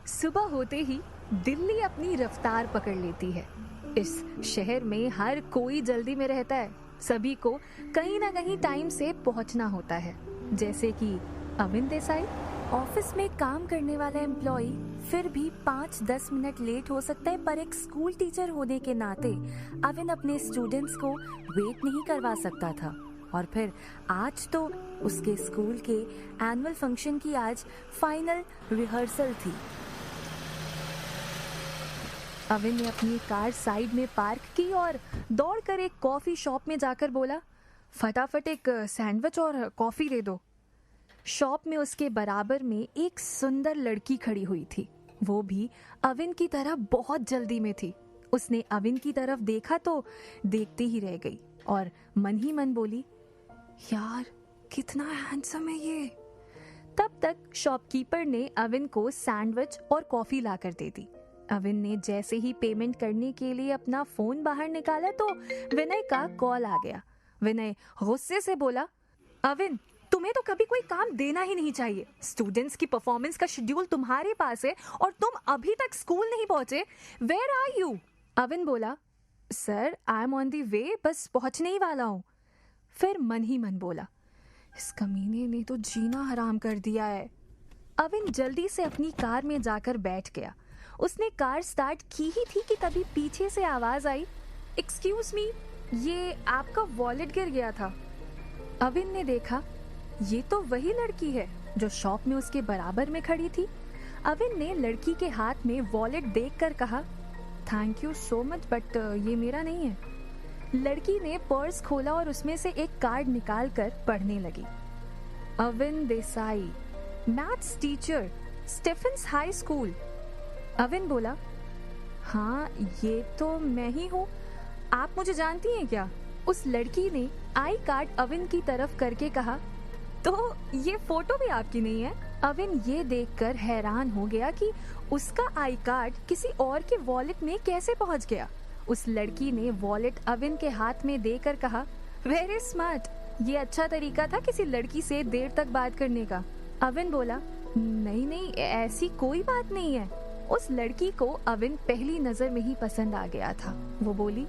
सुबह होते ही दिल्ली अपनी रफ्तार पकड़ लेती है। इस शहर में हर कोई जल्दी में रहता है। सभी को कहीं ना कहीं टाइम से पहुंचना होता है। जैसे कि अविन देसाई, ऑफिस में काम करने वाला एम्प्लॉय फिर भी 5-10 मिनट लेट हो सकता है, पर एक स्कूल टीचर होने के नाते अविन अपने स्टूडेंट्स को वेट नहीं करवा सकता था। और फिर आज तो उसके स्कूल के एनुअल फंक्शन की आज फाइनल रिहर्सल थी। अविन ने अपनी कार साइड में पार्क की और दौड़कर एक कॉफी शॉप में जाकर बोला, फटाफट एक सैंडविच और कॉफी दे दो। शॉप में उसके बराबर में एक सुंदर लड़की खड़ी हुई थी। वो भी अविन की तरह बहुत जल्दी में थी। उसने अविन की तरफ देखा तो देखते ही रह गई और मन ही मन बोली, यार कितना हैंडसम है ये। तब तक शॉपकीपर ने अविन को सैंडविच और कॉफी लाकर दे दी। अविन ने जैसे ही पेमेंट करने के लिए अपना फोन बाहर निकाला तो विनय का कॉल आ गया। विनय गुस्से से बोला, अविन तुम्हें तो कभी कोई काम देना ही नहीं चाहिए। स्टूडेंट्स की परफॉर्मेंस का शेड्यूल तुम्हारे पास है और तुम अभी तक स्कूल नहीं पहुंचे। Where are you? अविन बोला, sir I am on the way, बस पहुंचने ही वाला हूँ। फिर मन ही मन बोला, इस कमीने ने तो जीना हराम कर दिया है। अविन जल्दी से अपनी कार में जाकर बैठ गया। उसने कार स्टार्ट की ही थी कि तभी पीछे से आवाज आई, एक्सक्यूज मी, ये आपका वॉलेट गिर गया था। अविन ने देखा, ये तो वही लड़की है जो शॉप में उसके बराबर में खड़ी थी। अविन ने लड़की के हाथ में वॉलेट देखकर कहा, thank you so much, but ये मेरा नहीं है। लड़की ने पर्स खोला और उसमें से एक कार्ड निकालकर पढ़ने लगी, Avin Desai, maths teacher, Stephens high school. Avin बोला, हाँ ये तो मैं ही हूँ, आप मुझे जानती हैं क्या? उस लड़की ने आई कार्ड अविन की तरफ करके कहा, तो ये फोटो भी आपकी नहीं है? अविन ये देखकर हैरान हो गया कि उसका आई कार्ड किसी और के वॉलेट में कैसे पहुंच गया। उस लड़की ने वॉलेट अविन के हाथ में देकर कहा, वेरी स्मार्ट, ये अच्छा तरीका था किसी लड़की से देर तक बात करने का। अविन बोला, नहीं नहीं ऐसी कोई बात नहीं है। उस लड़की को अविन पहली नजर में ही पसंद आ गया था। वो बोली,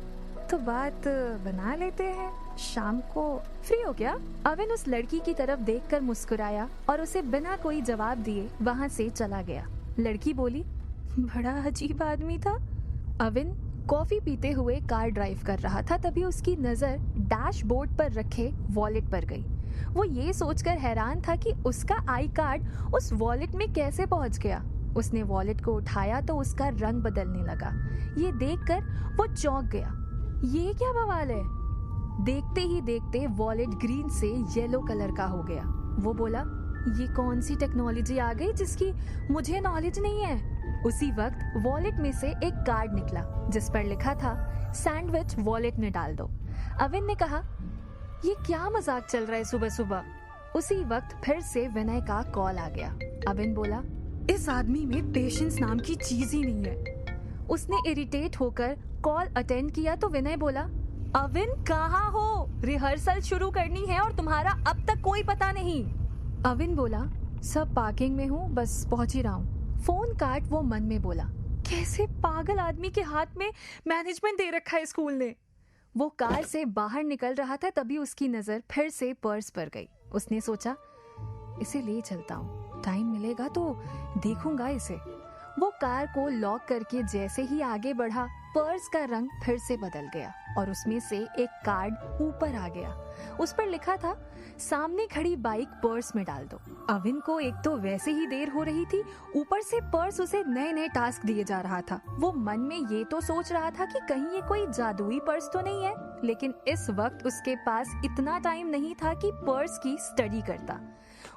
तो बात बना लेते हैं, शाम को फ्री हो क्या? अविन उस लड़की की तरफ देखकर मुस्कुराया और उसे बिना कोई जवाब दिए वहां से चला गया। लड़की बोली, बड़ा अजीब आदमी था। अविन कॉफी पीते हुए कार ड्राइव कर रहा था, तभी उसकी नजर डैशबोर्ड पर रखे वॉलेट पर गई। वो ये सोचकर हैरान था कि उसका आई कार्ड उस वॉलेट में कैसे पहुंच गया। उसने वॉलेट को उठाया तो उसका रंग बदलने लगा। ये देखकर वो चौंक गया, ये क्या बवाल है? देखते ही देखते वॉलेट ग्रीन से येलो कलर का हो गया। वो बोला, ये कौन सी टेक्नोलॉजी आ गई जिसकी मुझे नॉलेज नहीं है? उसी वक्त वॉलेट में से एक कार्ड निकला जिस पर लिखा था, सैंडविच वॉलेट में डाल दो। अविन ने कहा, ये क्या मजाक चल रहा है सुबह सुबह? उसी वक्त फिर से विनय का कॉल आ गया। अविन बोला, इस आदमी में पेशेंस नाम की चीज ही नहीं है। उसने इरिटेट होकर कॉल अटेंड किया तो विनय बोला, अविन कहाँ हो? रिहर्सल शुरू करनी है और तुम्हारा अब तक कोई पता नहीं। अविन बोला, सब पार्किंग में हूँ, बस पहुंच ही रहा हूँ। फोन काट वो मन में बोला, कैसे पागल आदमी के हाथ में मैनेजमेंट दे रखा है स्कूल ने। वो कार से बाहर निकल रहा था, तभी उसकी नजर फिर से पर्स पर गई। उसने सोचा, इसे ले चलता हूँ, टाइम मिलेगा तो देखूंगा इसे। वो कार को लॉक करके जैसे ही आगे बढ़ा, पर्स का रंग फिर से बदल गया और उसमें से एक कार्ड ऊपर आ गया। उस पर लिखा था, सामने खड़ी बाइक पर्स में डाल दो। अविन को एक तो वैसे ही देर हो रही थी, ऊपर से पर्स उसे नए नए टास्क दिए जा रहा था। वो मन में ये तो सोच रहा था कि कहीं ये कोई जादुई पर्स तो नहीं है, लेकिन इस वक्त उसके पास इतना टाइम नहीं था कि पर्स की स्टडी करता।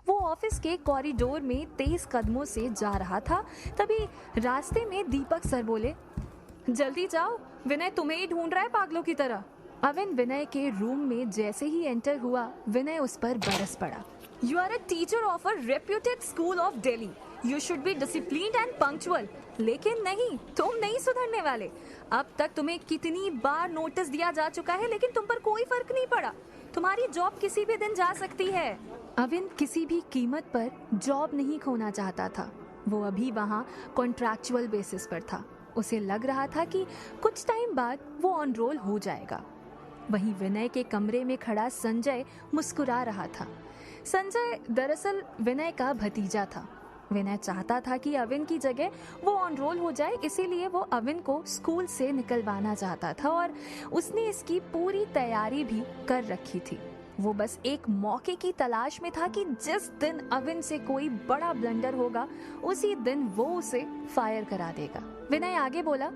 वो ऑफिस के कॉरिडोर में तेज कदमों से जा रहा था, तभी रास्ते में दीपक सर बोले, जल्दी जाओ, विनय तुम्हें ही ढूंढ रहा है पागलों की तरह। अविन विनय के रूम में जैसे ही एंटर हुआ, विनय उस पर बरस पड़ा। You are a teacher of a reputed school of Delhi, you should be disciplined and punctual. लेकिन नहीं, तुम नहीं सुधरने वाले। अब तक तुम्हें कितनी बार नोटिस दिया जा चुका है, लेकिन तुम पर कोई फर्क नहीं पड़ा। तुम्हारी जॉब किसी भी दिन जा सकती है। अविन किसी भी कीमत पर जॉब नहीं खोना चाहता था। वो अभी वहाँ कॉन्ट्रैक्चुअल बेसिस पर था। उसे लग रहा था कि कुछ टाइम बाद वो ऑन रोल हो जाएगा। वहीं विनय के कमरे में खड़ा संजय मुस्कुरा रहा था। संजय दरअसल विनय का भतीजा था। विनय चाहता था कि अविन की जगह वो ऑन रोल हो जाए, इसीलिए वो अविन को स्कूल से निकलवाना चाहता था और उसने इसकी पूरी तैयारी भी कर रखी थी। वो बस एक मौके की तलाश में था कि जिस दिन अविन से कोई बड़ा ब्लंडर होगा उसी दिन वो उसे फायर करा देगा। विनय आगे बोला,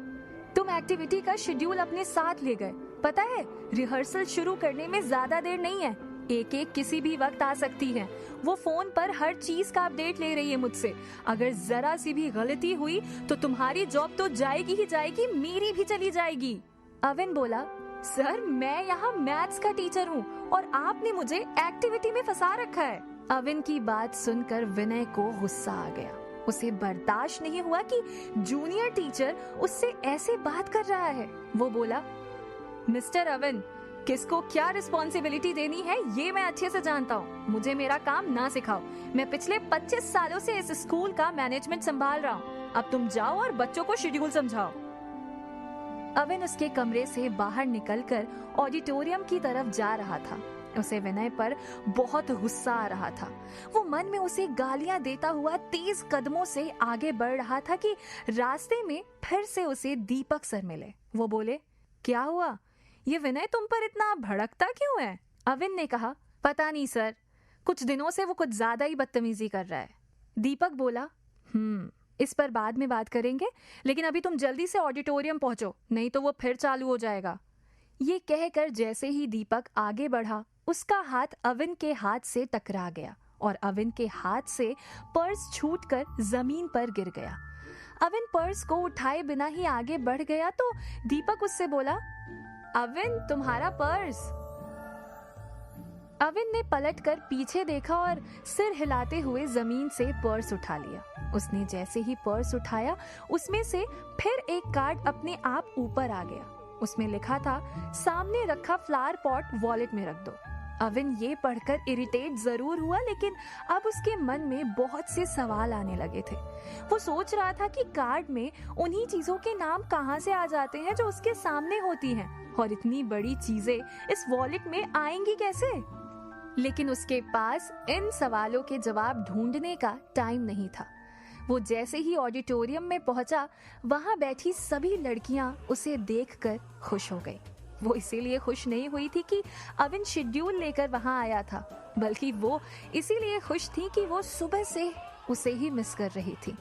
तुम एक्टिविटी का शेड्यूल अपने साथ ले गए। पता है, रिहर्सल शुरू करने में ज्यादा देर नहीं है। एक एक किसी भी वक्त आ सकती है। वो फोन पर हर चीज का अपडेट ले रही है मुझसे। अगर जरा सी भी गलती हुई तो तुम्हारी जॉब तो जाएगी ही जाएगी, मेरी भी चली जाएगी। अविन बोला, सर मैं यहाँ मैथ्स का टीचर हूँ और आपने मुझे एक्टिविटी में फंसा रखा है। अविन की बात सुनकर विनय को गुस्सा आ गया। उसे बर्दाश्त नहीं हुआ कि जूनियर टीचर उससे ऐसे बात कर रहा है। वो बोला, मिस्टर अविन, किसको क्या रिस्पॉन्सिबिलिटी देनी है ये मैं अच्छे से जानता हूँ। मुझे मेरा काम ना सिखाओ। मैं पिछले 25 सालों से इस स्कूल का मैनेजमेंट संभाल रहा हूँ। अब तुम जाओ और बच्चों को शेड्यूल समझाओ। अविन उसके कमरे से बाहर निकलकर ऑडिटोरियम की तरफ जा रहा था। उसे विनय पर बहुत गुस्सा आ रहा था। वो मन में उसे गालियां देता हुआ तेज कदमों से आगे बढ़ रहा था कि रास्ते में फिर से उसे दीपक सर मिले। वो बोले, क्या हुआ? ये विनय तुम पर इतना भड़कता क्यों है? अविन ने कहा, पता नहीं सर, कुछ दिनों से वो कुछ ज्यादा ही बदतमीजी कर रहा है। दीपक बोला, इस पर बाद में बात करेंगे, लेकिन अभी तुम जल्दी से ऑडिटोरियम पहुंचो, नहीं तो वो फिर चालू हो जाएगा। ये कहकर जैसे ही दीपक आगे बढ़ा, उसका हाथ अविन के हाथ से टकरा गया और अविन के हाथ से पर्स छूटकर जमीन पर गिर गया। अविन पर्स को उठाए बिना ही आगे बढ़ गया तो दीपक उससे बोला, अविन तुम्हारा पर्स। अविन ने पलटकर पीछे देखा और सिर हिलाते हुए जमीन से पर्स उठा लिया। उसने जैसे ही पर्स उठाया, उसमें से फिर एक कार्ड अपने आप ऊपर आ गया। उसमें लिखा था, सामने रखा फ्लावर पॉट वॉलेट में रख दो। अविन ये पढ़कर इरिटेट जरूर हुआ, लेकिन अब उसके मन में बहुत से सवाल आने लगे थे। वो सोच रहा था कि कार्ड में उन्हीं चीजों के नाम कहां से आ जाते हैं जो उसके सामने होती हैं, और इतनी बड़ी चीजें इस वॉलेट में आएंगी कैसे? लेकिन उसके पास इन सवालों के जवाब ढूंढने का टाइम नहीं था। वो जैसे ही ऑडिटोरियम में पहुंचा, वहां बैठी सभी लड़कियां उसे देखकर खुश हो गई। वो इसीलिए खुश नहीं हुई थी कि अविन शेड्यूल लेकर वहां आया था, बल्कि वो इसीलिए खुश थी कि वो सुबह से उसे ही मिस कर रही थी।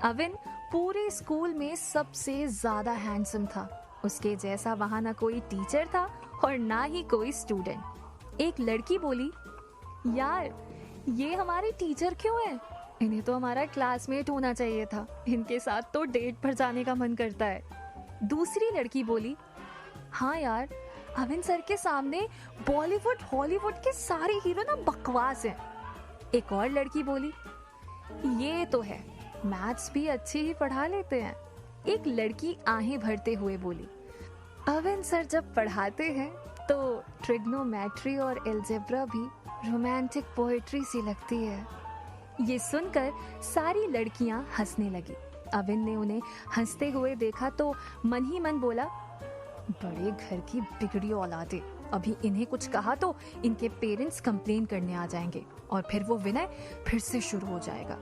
अविन पूरे स्कूल में सबसे ज्यादा हैंडसम था। उसके जैसा वहां ना कोई टीचर था और ना ही कोई स्टूडेंट। एक लड़की बोली, यार ये हमारे टीचर क्यों हैं? इन्हें तो हमारा क्लासमेट होना चाहिए था। इनके साथ तो डेट पर जाने का मन करता है। दूसरी लड़की बोली, हाँ यार, अविन सर के सामने बॉलीवुड हॉलीवुड के सारे हीरो ना बकवास हैं। एक और लड़की बोली, ये तो है, मैथ्स भी अच्छी ही पढ़ा लेते हैं। एक लड़की आहें भरते हुए बोली, अविन सर जब पढ़ाते हैं तो ट्रिग्नोमेट्री और एल्जेब्रा भी रोमांटिक पोएट्री सी लगती है। ये सुनकर सारी लड़कियां हंसने लगी। अविन ने उन्हें हंसते हुए देखा तो मन ही मन बोला, बड़े घर की बिगड़ी औलादें, अभी इन्हें कुछ कहा तो इनके पेरेंट्स कंप्लेन करने आ जाएंगे और फिर वो विनय फिर से शुरू हो जाएगा।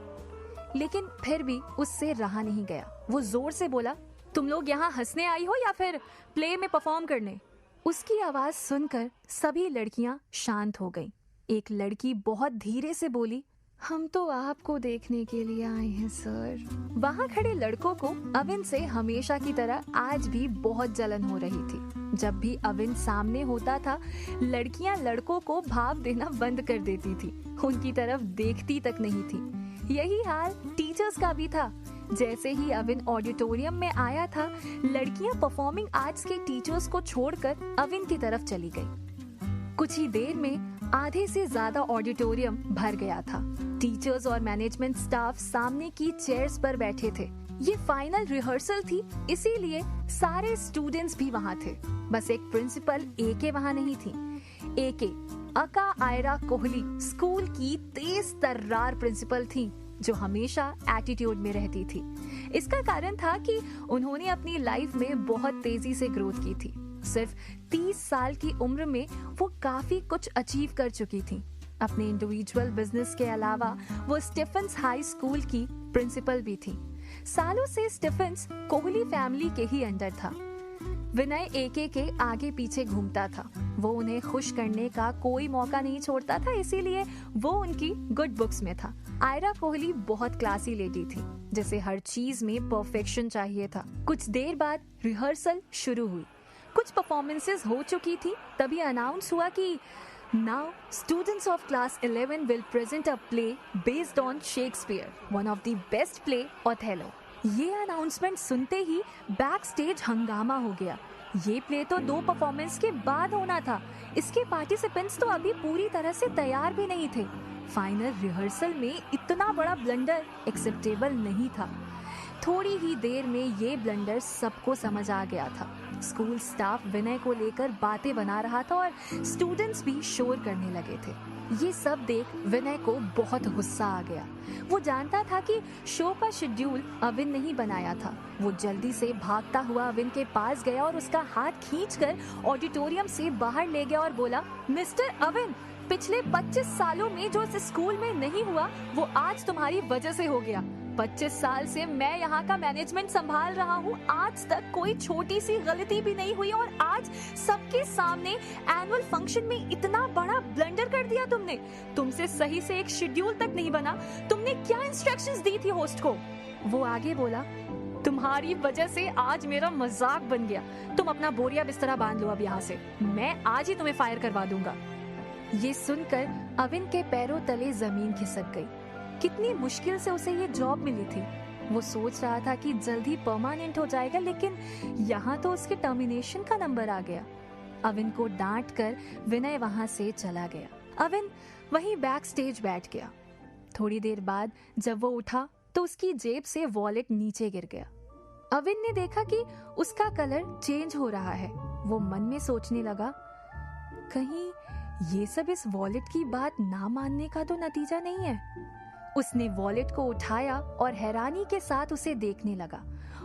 लेकिन फिर भी उससे रहा नहीं गया। वो जोर से बोला, तुम लोग यहाँ हंसने आई हो या फिर प्ले में परफॉर्म करने? उसकी आवाज सुनकर सभी लड़कियां शांत हो गईं। एक लड़की बहुत धीरे से बोली, हम तो आपको देखने के लिए आए हैं सर। वहाँ खड़े लड़कों को अविन से हमेशा की तरह आज भी बहुत जलन हो रही थी। जब भी अविन सामने होता था, लड़कियां लड़कों को भाव देना बंद कर देती थी, उनकी तरफ देखती तक नहीं थी। यही हाल टीचर्स का भी था। जैसे ही अविन ऑडिटोरियम में आया था, लड़कियां परफॉर्मिंग आर्ट्स के टीचर्स को छोड़कर अविन की तरफ चली गई। कुछ ही देर में आधे से ज्यादा ऑडिटोरियम भर गया था। टीचर्स और मैनेजमेंट स्टाफ सामने की चेयर्स पर बैठे थे। ये फाइनल रिहर्सल थी, इसीलिए सारे स्टूडेंट्स भी वहाँ थे। बस एक प्रिंसिपल एके वहाँ नहीं थी। एके, अका आयरा कोहली, स्कूल की तेज तर्रार प्रिंसिपल थी। जो हमेशा एटीट्यूड में रहती थी। इसका कारण था कि उन्होंने अपनी लाइफ में बहुत तेजी से ग्रोथ की थी। सिर्फ 30 साल की उम्र में वो काफी कुछ अचीव कर चुकी थी। अपने इंडिविजुअल बिजनेस के अलावा वो स्टीफेंस हाई स्कूल की प्रिंसिपल भी थी। सालों से स्टीफेंस कोहली फैमिली के ही अंडर था। विनय एके के आगे पीछे घूमता था। वो उन्हें खुश करने का कोई मौका नहीं छोड़ता था, इसीलिए वो उनकी गुड बुक्स में था। आयरा कोहली बहुत क्लासी लेडी थी, जिसे हर चीज में परफेक्शन चाहिए था। कुछ देर बाद रिहर्सल शुरू हुई। कुछ परफॉर्मेंसेस हो चुकी थी, तभी अनाउंस हुआ कि now students of class 11 will present a play based on Shakespeare, one of the best play Othello. ये अनाउंसमेंट सुनते ही बैक स्टेज हंगामा हो गया। ये प्ले तो 2 परफॉर्मेंस के बाद होना था। इसके पार्टिसिपेंट्स तो अभी पूरी तरह से तैयार भी नहीं थे। फाइनल रिहर्सल में इतना बड़ा ब्लंडर एक्सेप्टेबल नहीं था। थोड़ी ही देर में ये ब्लंडर सबको समझ आ गया था। स्कूल स्टाफ विनय को लेकर बातें बना रहा था और स्टूडेंट्स भी शोर करने लगे थे। ये सब देख विनय को बहुत गुस्सा आ गया। वो जानता था कि शो का शेड्यूल अविन ने ही बनाया था। वो जल्दी से भागता हुआ अविन के पास गया और उसका हाथ खींचकर ऑडिटोरियम से बाहर ले गया और बोला, मिस्टर अविन, पिछले 25 सालों में जो इस स्कूल में नहीं हुआ वो आज तुम्हारी वजह से हो गया। 25 साल से मैं यहाँ का मैनेजमेंट संभाल रहा हूँ, आज तक कोई छोटी सी गलती भी नहीं हुई और आज सबके सामने एनुअल फंक्शन में इतना बड़ा ब्लंडर कर दिया तुमने। तुमसे सही से एक शेड्यूल तक नहीं बना। तुमने क्या इंस्ट्रक्शंस दी थी होस्ट को? वो आगे बोला, तुम्हारी वजह से आज मेरा मजाक बन गया। तुम अपना बोरिया बिस्तरा बांध लो अब यहाँ से। मैं आज ही तुम्हें फायर करवा दूंगा। ये सुनकर अविन के पैरों तले जमीन खिसक गई। कितनी मुश्किल से उसे ये जॉब मिली थी। वो सोच रहा था कि जल्दी परमानेंट हो जाएगा, लेकिन यहाँ तो उसके टर्मिनेशन का नंबर आ गया। अविन को डांट कर विनय वहां से चला गया। अविन वहीं बैक स्टेज बैठ गया। थोड़ी देर बाद जब वो उठा तो उसकी जेब से वॉलेट नीचे गिर गया। अविन ने देखा कि उसका कलर चेंज हो रहा है। वो मन में सोचने लगा, कहीं ये सब इस वॉलेट की बात ना मानने का तो नतीजा नहीं है। उसने वॉलेट को उठाया और हैरानी के साथ उसे देखने लगा।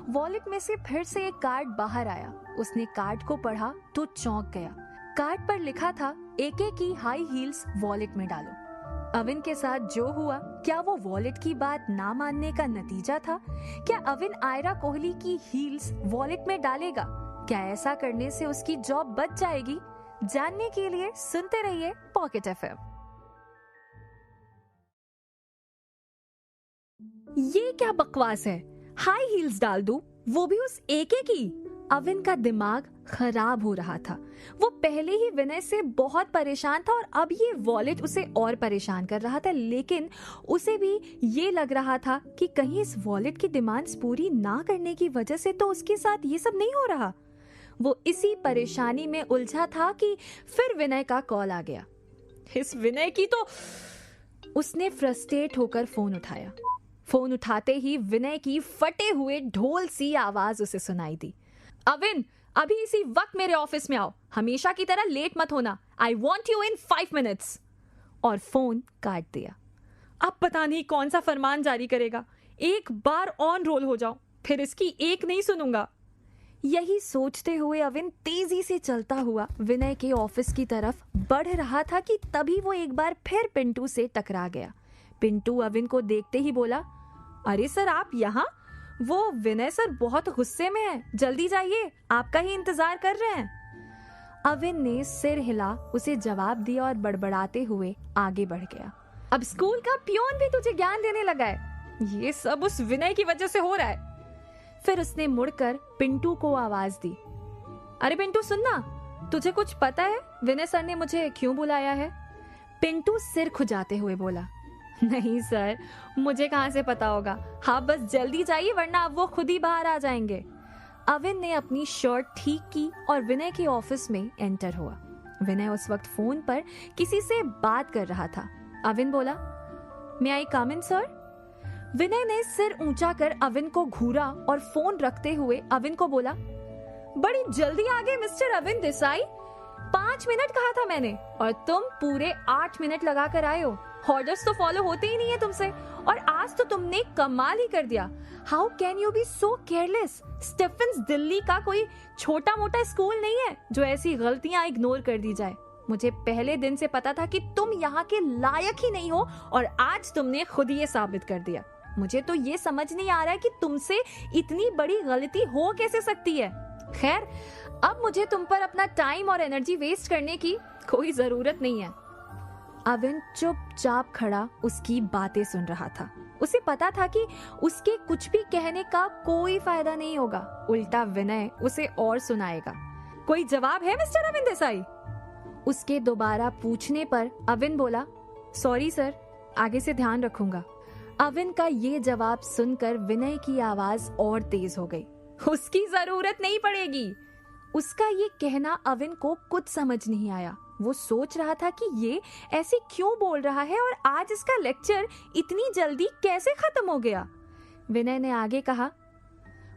वॉलेट में से फिर से एक कार्ड बाहर आया। उसने कार्ड को पढ़ा तो चौंक गया। कार्ड पर लिखा था, एके की हाई हील्स वॉलेट में डालो। अविन के साथ जो हुआ, क्या वो वॉलेट की बात ना मानने का नतीजा था? क्या अविन आयरा कोहली की हील्स वॉलेट में डालेगा? क्या ऐसा करने से उसकी जॉब बच जाएगी? जानने के लिए सुनते रहिए पॉकेट एफएम। ये क्या बकवास है? हाई हील्स डाल दूं, वो भी उस एके की? अविन का दिमाग खराब हो रहा था। वो पहले ही विनय से बहुत परेशान था और अब ये वॉलेट उसे और परेशान कर रहा था। लेकिन उसे भी ये लग रहा था कि कहीं इस वॉलेट की डिमांड्स पूरी ना करने की वजह से तो उसके साथ ये सब नहीं हो रहा। वो इसी परेशानी में उलझा था कि फिर विनय का कॉल आ गया। इस विनय की तो... उसने फ्रस्ट्रेट होकर फोन उठाया। फोन उठाते ही विनय की फटे हुए ढोल सी आवाज उसे सुनाई दी। अविन, अभी इसी वक्त मेरे ऑफिस में आओ। हमेशा की तरह लेट मत होना। I want you in 5 minutes. और फोन काट दिया। अब पता नहीं कौन सा फरमान जारी करेगा। एक बार ऑन रोल हो जाओ, फिर इसकी एक नहीं सुनूंगा। यही सोचते हुए अविन तेजी से चलता हुआ विनय के ऑफिस की तरफ बढ़ रहा था कि तभी वो एक बार फिर पिंटू से टकरा गया। पिंटू अविन को देखते ही बोला, अरे सर, आप यहाँ? वो विनय सर बहुत गुस्से में है, जल्दी जाइए, आपका ही इंतजार कर रहे हैं। अविन ने सिर हिला उसे जवाब दिया और बड़बड़ाते हुए आगे बढ़ गया। अब स्कूल का पियोन भी तुझे ज्ञान देने लगा है। ये सब उस विनय की वजह से हो रहा है। फिर उसने मुड़कर पिंटू को आवाज दी, अरे पिंटू सुनना, तुझे कुछ पता है विनय सर ने मुझे क्यों बुलाया है? पिंटू सिर खुजाते हुए बोला, नहीं सर, मुझे कहां से पता होगा। हाँ, बस जल्दी जाइए वरना अब वो खुद ही बाहर आ जाएंगे। अविन ने अपनी शर्ट ठीक की और विनय के ऑफिस में एंटर हुआ। विनय उस वक्त फोन पर किसी से बात कर रहा था। अविन बोला, मे आई कम इन सर? विनय ने सिर ऊंचा कर अविन को घूरा और फोन रखते हुए अविन को बोला, बड़ी जल्दी आ गए मिस्टर अविन देसाई। 5 मिनट कहा था मैंने और तुम पूरे 8 मिनट लगा कर आए हो। ऑर्डर्स तो फॉलो होते ही नहीं है तुमसे, और आज तो तुमने कमाल ही कर दिया। How can you be so careless? Stephens Delhi का कोई छोटा मोटा स्कूल नहीं है जो ऐसी गलतियां इग्नोर कर दी जाए। मुझे पहले दिन से पता था कि तुम यहाँ के लायक ही नहीं हो, और आज तुमने खुद ये साबित कर दिया। मुझे तो ये समझ नहीं आ रहा है कि तुमसे इतनी बड़ी गलती हो कैसे सकती है। खैर, अब मुझे तुम पर अपना टाइम और एनर्जी वेस्ट करने की कोई जरूरत नहीं है। अविन चुपचाप खड़ा उसकी बातें सुन रहा था। उसे पता था कि उसके कुछ भी कहने का कोई फायदा नहीं होगा, उल्टा विनय उसे और सुनाएगा। कोई जवाब है मिस्टर अविन देसाई? उसके दोबारा पूछने पर अविन बोला, सॉरी सर, आगे से ध्यान रखूंगा। अविन का ये जवाब सुनकर विनय की आवाज और तेज हो गई। उसकी जरूरत नहीं पड़ेगी। उसका ये कहना अविन को कुछ समझ नहीं आया। वो सोच रहा था कि ये ऐसे क्यों बोल रहा है और आज इसका लेक्चर इतनी जल्दी कैसे खत्म हो गया। विनय ने आगे कहा,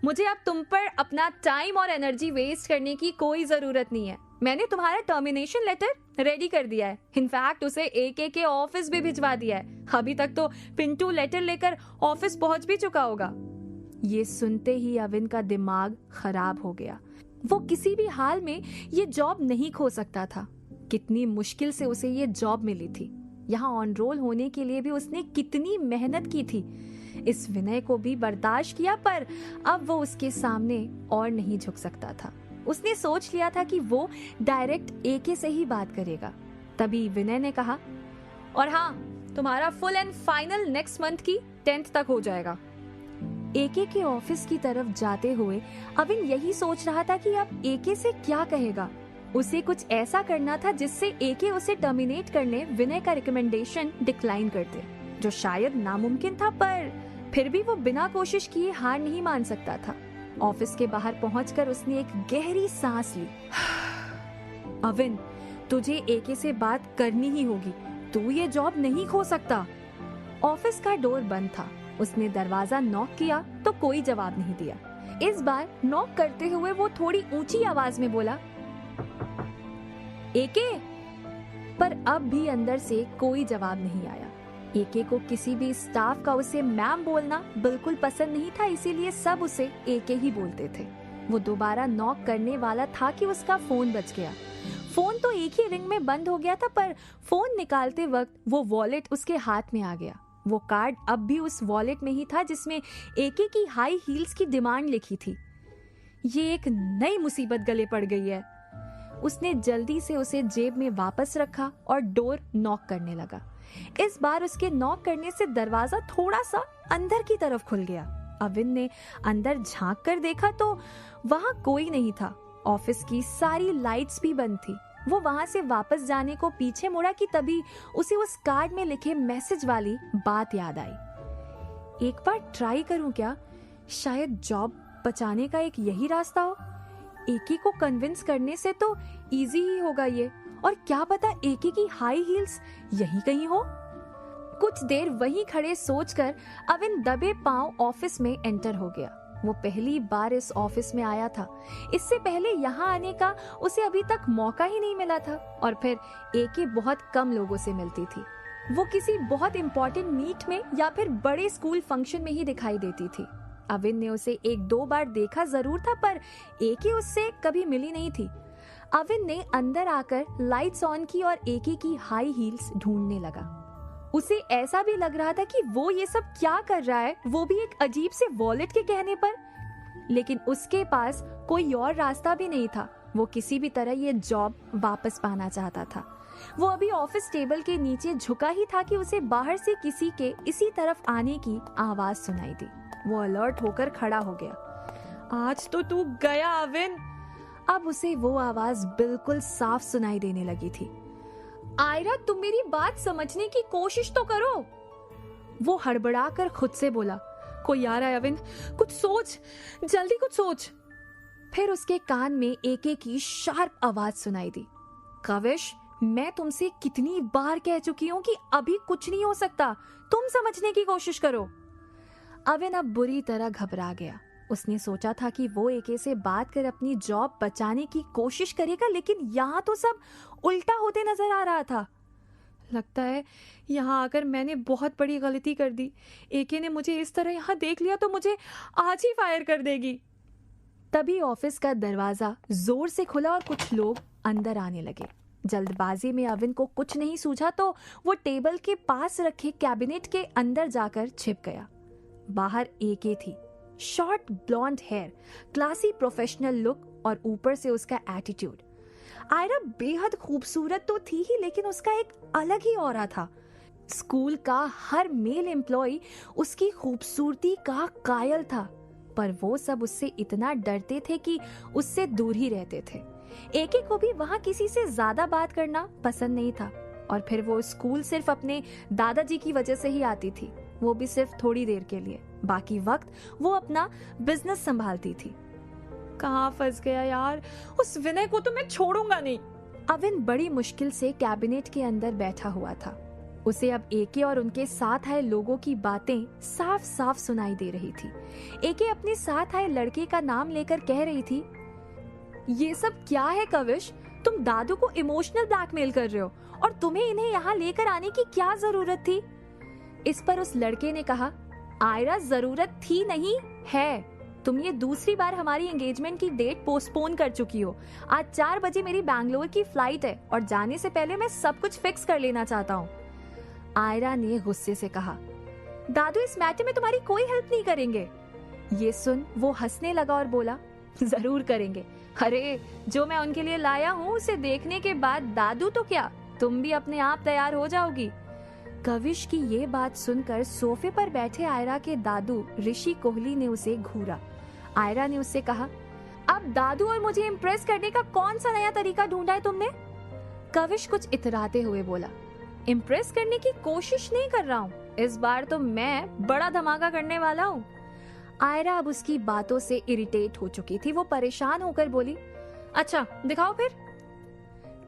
मुझे अब तुम पर अपना टाइम और एनर्जी वेस्ट करने की कोई जरूरत नहीं है। मैंने तुम्हारा टर्मिनेशन लेटर रेडी कर दिया है। इनफैक्ट उसे एके के ऑफिस भी भिजवा दिया है। अभी तक तो पिंटू लेटर लेकर ऑफिस पहुंच भी चुका होगा। ये सुनते ही अविन का दिमाग खराब हो गया। वो किसी भी हाल में ये जॉब नहीं खो सकता था। कितनी मुश्किल से उसे ये जॉब मिली थी। यहाँ ऑन रोल होने के लिए भी उसने कितनी मेहनत की थी। इस विनय को भी बर्दाश्त किया, पर अब वो उसके सामने और नहीं झुक सकता था। उसने सोच लिया था कि वो डायरेक्ट एके से ही बात करेगा। तभी विनय ने कहा, और हाँ, तुम्हारा full and final next month की 10th तक हो जाएगा। एके के ऑफिस की तरफ जाते हुए अविन यही सोच रहा था कि अब एके से क्या कहेगा। उसे कुछ ऐसा करना था जिससे एके उसे टर्मिनेट करने विनय का रिकमेंडेशन डिक्लाइन कर दे, जो शायद नामुमकिन था, पर फिर भी वो बिना कोशिश किए हार नहीं मान सकता था। ऑफिस के बाहर पहुंचकर उसने एक गहरी सांस ली। अविन, तुझे एके से बात करनी ही होगी। तू ये जॉब नहीं खो सकता। ऑफिस का डोर बंद था। उसने दरवाजा नॉक किया तो कोई जवाब नहीं दिया। इस बार नॉक करते हुए वो थोड़ी ऊंची आवाज में बोला, एके। पर अब भी अंदर से कोई जवाब नहीं आया। एके को किसी भी स्टाफ का उसे मैम बोलना बिल्कुल पसंद नहीं था, इसीलिए सब उसे एके ही बोलते थे। वो दोबारा नॉक करने वाला था कि उसका फोन बज गया। फोन तो एक ही रिंग में बंद हो गया था, पर फोन निकालते वक्त वो वॉलेट उसके हाथ में आ गया। वो कार्ड अब भी उस वॉलेट में ही था जिसमें एके की हाई हील्स की डिमांड लिखी थी। ये एक नई मुसीबत गले पड़ गई है। उसने जल्दी से उसे जेब में वापस रखा और डोर नॉक करने लगा। इस बार उसके नॉक करने से दरवाजा थोड़ा सा अंदर की तरफ खुल गया। अविन ने अंदर झांक कर देखा तो वहां कोई नहीं था। ऑफिस की सारी लाइट्स भी बंद थी। वो वहां से वापस जाने को पीछे मुड़ा कि तभी उसे उस कार्ड में लिखे मैसेज वाली बात याद आई। एक बार ट्राई करूं क्या? शायद जॉब बचाने का एक यही रास्ता हो। एके को कन्विंस करने से तो इजी ही होगा ये, और क्या पता एके की हाई हील्स यहीं कहीं हो। कुछ देर वहीं खड़े सोचकर अविन दबे पांव ऑफिस में एंटर हो गया। वो पहली बार इस ऑफिस में आया था। इससे पहले यहाँ आने का उसे अभी तक मौका ही नहीं मिला था, और फिर एके बहुत कम लोगों से मिलती थी। वो किसी बहुत इंपॉर्टेंट मीट में या फिर बड़े स्कूल फंक्शन में ही दिखाई देती थी। अविन ने उसे 1-2 बार देखा जरूर था, पर एके उससे कभी मिली नहीं थी। अविन ने अंदर आकर लाइट्स ऑन की और एके की हाई हील्स ढूंढने लगा। उसे ऐसा भी लग रहा था कि वो ये सब क्या कर रहा है, वो भी एक अजीब से वॉलेट के कहने पर। लेकिन उसके पास कोई और रास्ता भी नहीं था। वो किसी भी तरह ये जॉब वापस पाना चाहता था। वो अभी ऑफिस टेबल के नीचे झुका ही था कि उसे बाहर से किसी के इसी तरफ आने की आवाज सुनाई दी। वो अलर्ट होकर खड़ा हो गया। आज तो तू गया अविन। अब उसे वो आवाज बिल्कुल साफ सुनाई देने लगी थी। आयरा, तुम मेरी बात समझने की कोशिश तो करो। वो हड़बड़ाकर खुद से बोला, कोई आ रहा है अविन, कुछ सोच, जल्दी कुछ सोच। फिर उसके कान में एके की शार्प आवाज सुनाई दी, कविश, मैं तुमसे कितनी बार कह चुकी हूं कि अभी कुछ नहीं हो सकता, तुम समझने की कोशिश करो। अविन अब बुरी तरह घबरा गया। उसने सोचा था कि वो एके से बात कर अपनी जॉब बचाने की कोशिश करेगा, लेकिन यहाँ तो सब उल्टा होते नजर आ रहा था। लगता है यहाँ आकर मैंने बहुत बड़ी गलती कर दी। एके ने मुझे इस तरह यहाँ देख लिया तो मुझे आज ही फायर कर देगी। तभी ऑफिस का दरवाजा जोर से खुला और कुछ लोग अंदर आने लगे। जल्दबाजी में अविन को कुछ नहीं सूझा तो वो टेबल के पास रखे कैबिनेट के अंदर जाकर छिप गया। बाहर एके थी, short blonde hair, classy professional look और ऊपर से उसका एटीट्यूड। आयरा बेहद खूबसूरत तो थी ही, लेकिन उसका एक अलग ही ऑरा था। स्कूल का हर मेल एम्प्लॉय उसकी खूबसूरती का कायल था, पर वो सब उससे इतना डरते थे कि उससे दूर ही रहते थे। एके को भी वहाँ किसी से ज्यादा बात करना पसंद नहीं था, और फिर वो स्कूल सिर्फ अपने दादाजी की वजह से ही आती थी, वो भी सिर्फ थोड़ी देर के लिए। बाकी वक्त वो अपना बिजनेस संभालती थी। कहाँ फंस गया यार, उस विनय को तो मैं छोड़ूंगा नहीं। अविन बड़ी मुश्किल से कैबिनेट के अंदर बैठा हुआ था। उसे अब एके और उनके साथ आए लोगों की बातें साफ साफ सुनाई दे रही थी। एके अपने साथ आए लड़के का नाम लेकर कह रही थी, ये सब क्या है कविश, तुम दादू को इमोशनल ब्लैकमेल कर रहे हो और तुम्हें इन्हें यहाँ लेकर आने की क्या जरूरत थी। इस पर उस लड़के ने कहा, आयरा जरूरत थी नहीं है, तुम ये दूसरी बार हमारी एंगेजमेंट की डेट पोस्टपोन कर चुकी हो। आज 4 बजे मेरी बैंगलोर की फ्लाइट है और जाने से पहले मैं सब कुछ फिक्स कर लेना चाहता हूँ। आयरा ने गुस्से से कहा, दादू इस मैटर में तुम्हारी कोई हेल्प नहीं करेंगे। ये सुन वो हंसने लगा और बोला, जरूर करेंगे। अरे जो मैं उनके लिए लाया हूँ उसे देखने के बाद दादू तो क्या, तुम भी अपने आप तैयार हो जाओगी। कविश की ये बात सुनकर सोफे पर बैठे आयरा के दादू ऋषि कोहली ने उसे घूरा। आयरा ने उससे कहा, अब दादू और मुझे इम्प्रेस करने का कौन सा नया तरीका ढूंढा है तुमने? कविश कुछ इतराते हुए बोला, इम्प्रेस करने की कोशिश नहीं कर रहा हूँ, इस बार तो मैं बड़ा धमाका करने वाला हूँ। आयरा अब उसकी बातों से इरिटेट हो चुकी थी। वो परेशान होकर बोली, अच्छा दिखाओ फिर।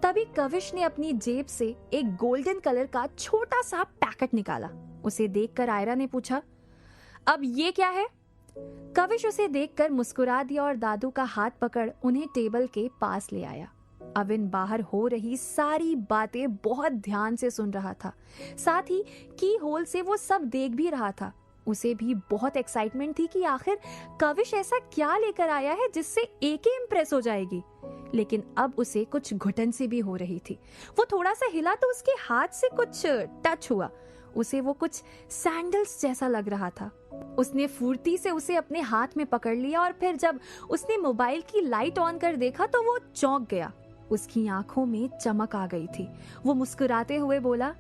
तभी कविश ने अपनी जेब से एक गोल्डन कलर का छोटा सा पैकेट निकाला। उसे देखकर आयरा ने पूछा, अब ये क्या है? कविश उसे देखकर मुस्कुरा दिया और दादू का हाथ पकड़ उन्हें टेबल के पास ले आया। अविन बाहर हो रही सारी बातें बहुत ध्यान से सुन रहा था, साथ ही की होल से वो सब देख भी रहा था। उसे भी बहुत एक्साइटमेंट थी कि आखिर कविश ऐसा क्या लेकर आया है जिससे एके इम्प्रेस हो जाएगी। लेकिन अब उसे कुछ घुटन सी भी हो रही थी। वो थोड़ा सा हिला तो उसके हाथ से कुछ टच हुआ। उसे वो कुछ सैंडल्स जैसा लग रहा था। उसने फुर्ती से उसे अपने हाथ में पकड़ लिया और फिर जब उसने मोबाइल की लाइट ऑन कर देखा तो वो चौंक गया। उसकी आंखों में चमक आ गई थी। वो मुस्कुराते हुए बोला,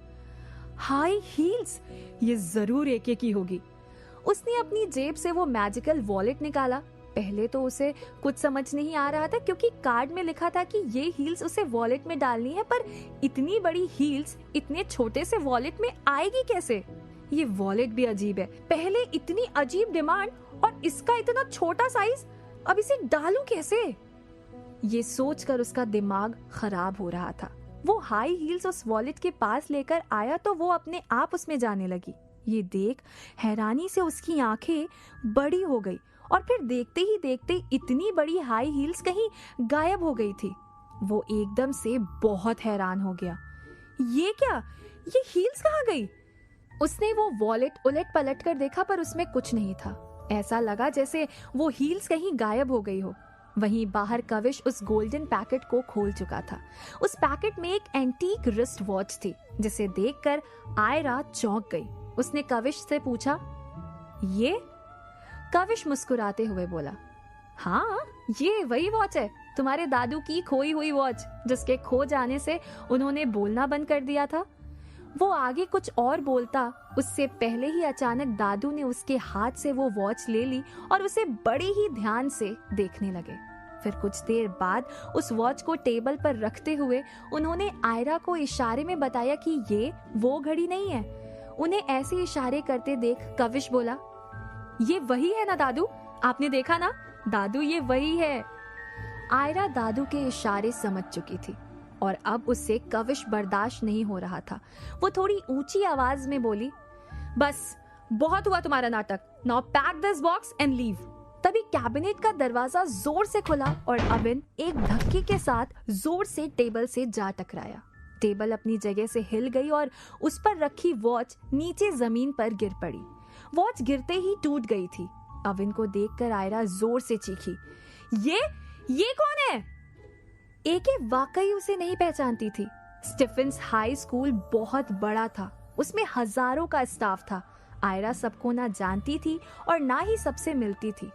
हाई हील्स, ये जरूर एके की होगी। उसने अपनी जेब से वो मैजिकल वॉलेट निकाला। पहले तो उसे कुछ समझ नहीं आ रहा था क्योंकि कार्ड में लिखा था कि ये हील्स उसे वॉलेट में डालनी है, पर इतनी बड़ी हील्स इतने छोटे से वॉलेट में आएगी कैसे? ये वॉलेट भी अजीब है, पहले इतनी अजीब डिमांड और इसका इतना छोटा साइज, अब इसे डालूं कैसे? ये सोचकर उसका दिमाग खराब हो रहा था। वो हाई हील्स उस वॉलेट के पास लेकर आया तो वो अपने आप उसमें जाने लगी। ये देख हैरानी से उसकी आंखें बड़ी हो गई और फिर देखते ही देखते इतनी बड़ी हाई हील्स कहीं गायब हो गई थी। वो एकदम से बहुत हैरान हो गया। ये क्या, ये हील्स कहाँ गई? उसने वो वॉलेट उलट पलट कर देखा पर उसमें कुछ नहीं था। ऐसा लगा जैसे वो हील्स कहीं गायब हो गई हो। वहीं बाहर कविश उस गोल्डन पैकेट को खोल चुका था। उस पैकेट में एक एंटीक रिस्ट वॉच थी जिसे देखकर आयरा चौंक गई। उसने कविश से पूछा, ये? कविश मुस्कुराते हुए बोला, हाँ ये वही वॉच है, तुम्हारे दादू की खोई हुई वॉच, जिसके खो जाने से उन्होंने बोलना बंद कर दिया था। वो आगे कुछ और बोलता उससे पहले ही अचानक दादू ने उसके हाथ से वो वॉच ले ली और उसे बड़े ही ध्यान से देखने लगे। फिर कुछ देर बाद उस वॉच को टेबल पर रखते हुए उन्होंने आयरा को इशारे में बताया कि ये वो घड़ी नहीं है। उन्हें ऐसे इशारे करते देख कविश बोला, ये वही है ना दादू, आपने देखा ना दादू, ये वही है। आयरा दादू के इशारे समझ चुकी थी और अब उससे कविश बर्दाश्त नहीं हो रहा था। वो थोड़ी ऊंची आवाज में बोली, बस बहुत हुआ तुम्हारा नाटक, now pack this box and leave. तभी कैबिनेट का दरवाजा जोर से खुला और अविन एक धक्के के साथ जोर से टेबल से जा टकराया। टेबल अपनी जगह से हिल गई और उस पर रखी वॉच नीचे जमीन पर गिर पड़ी। वॉच गिरते ही टूट गई थी। अविन को देखकर आयरा जोर से चीखी, ये कौन है? एके वाकई उसे नहीं पहचानती थी। स्टीफेंस हाई स्कूल बहुत बड़ा था, उसमें हजारों का स्टाफ था। आयरा सबको ना जानती थी और ना ही सबसे मिलती थी।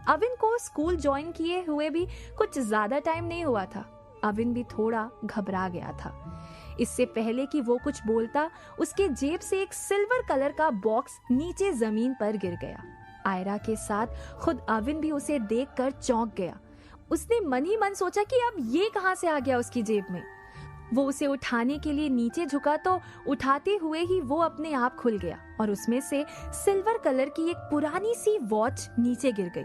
अविन को स्कूल ज्वाइन किए हुए भी कुछ ज्यादा टाइम नहीं हुआ था। अविन भी थोड़ा घबरा गया था। इससे पहले कि वो कुछ बोलता, उसके जेब से एक सिल्वर कलर का बॉक्स नीचे जमीन पर गिर गया। आयरा के साथ खुद अविन भी उसे देखकर चौंक गया। उसने मन ही मन सोचा कि अब ये कहां से आ गया उसकी जेब में। वो उसे उठाने के लिए नीचे झुका तो उठाते हुए ही वो अपने आप खुल गया और उसमें से सिल्वर कलर की एक पुरानी सी वॉच नीचे गिर गई।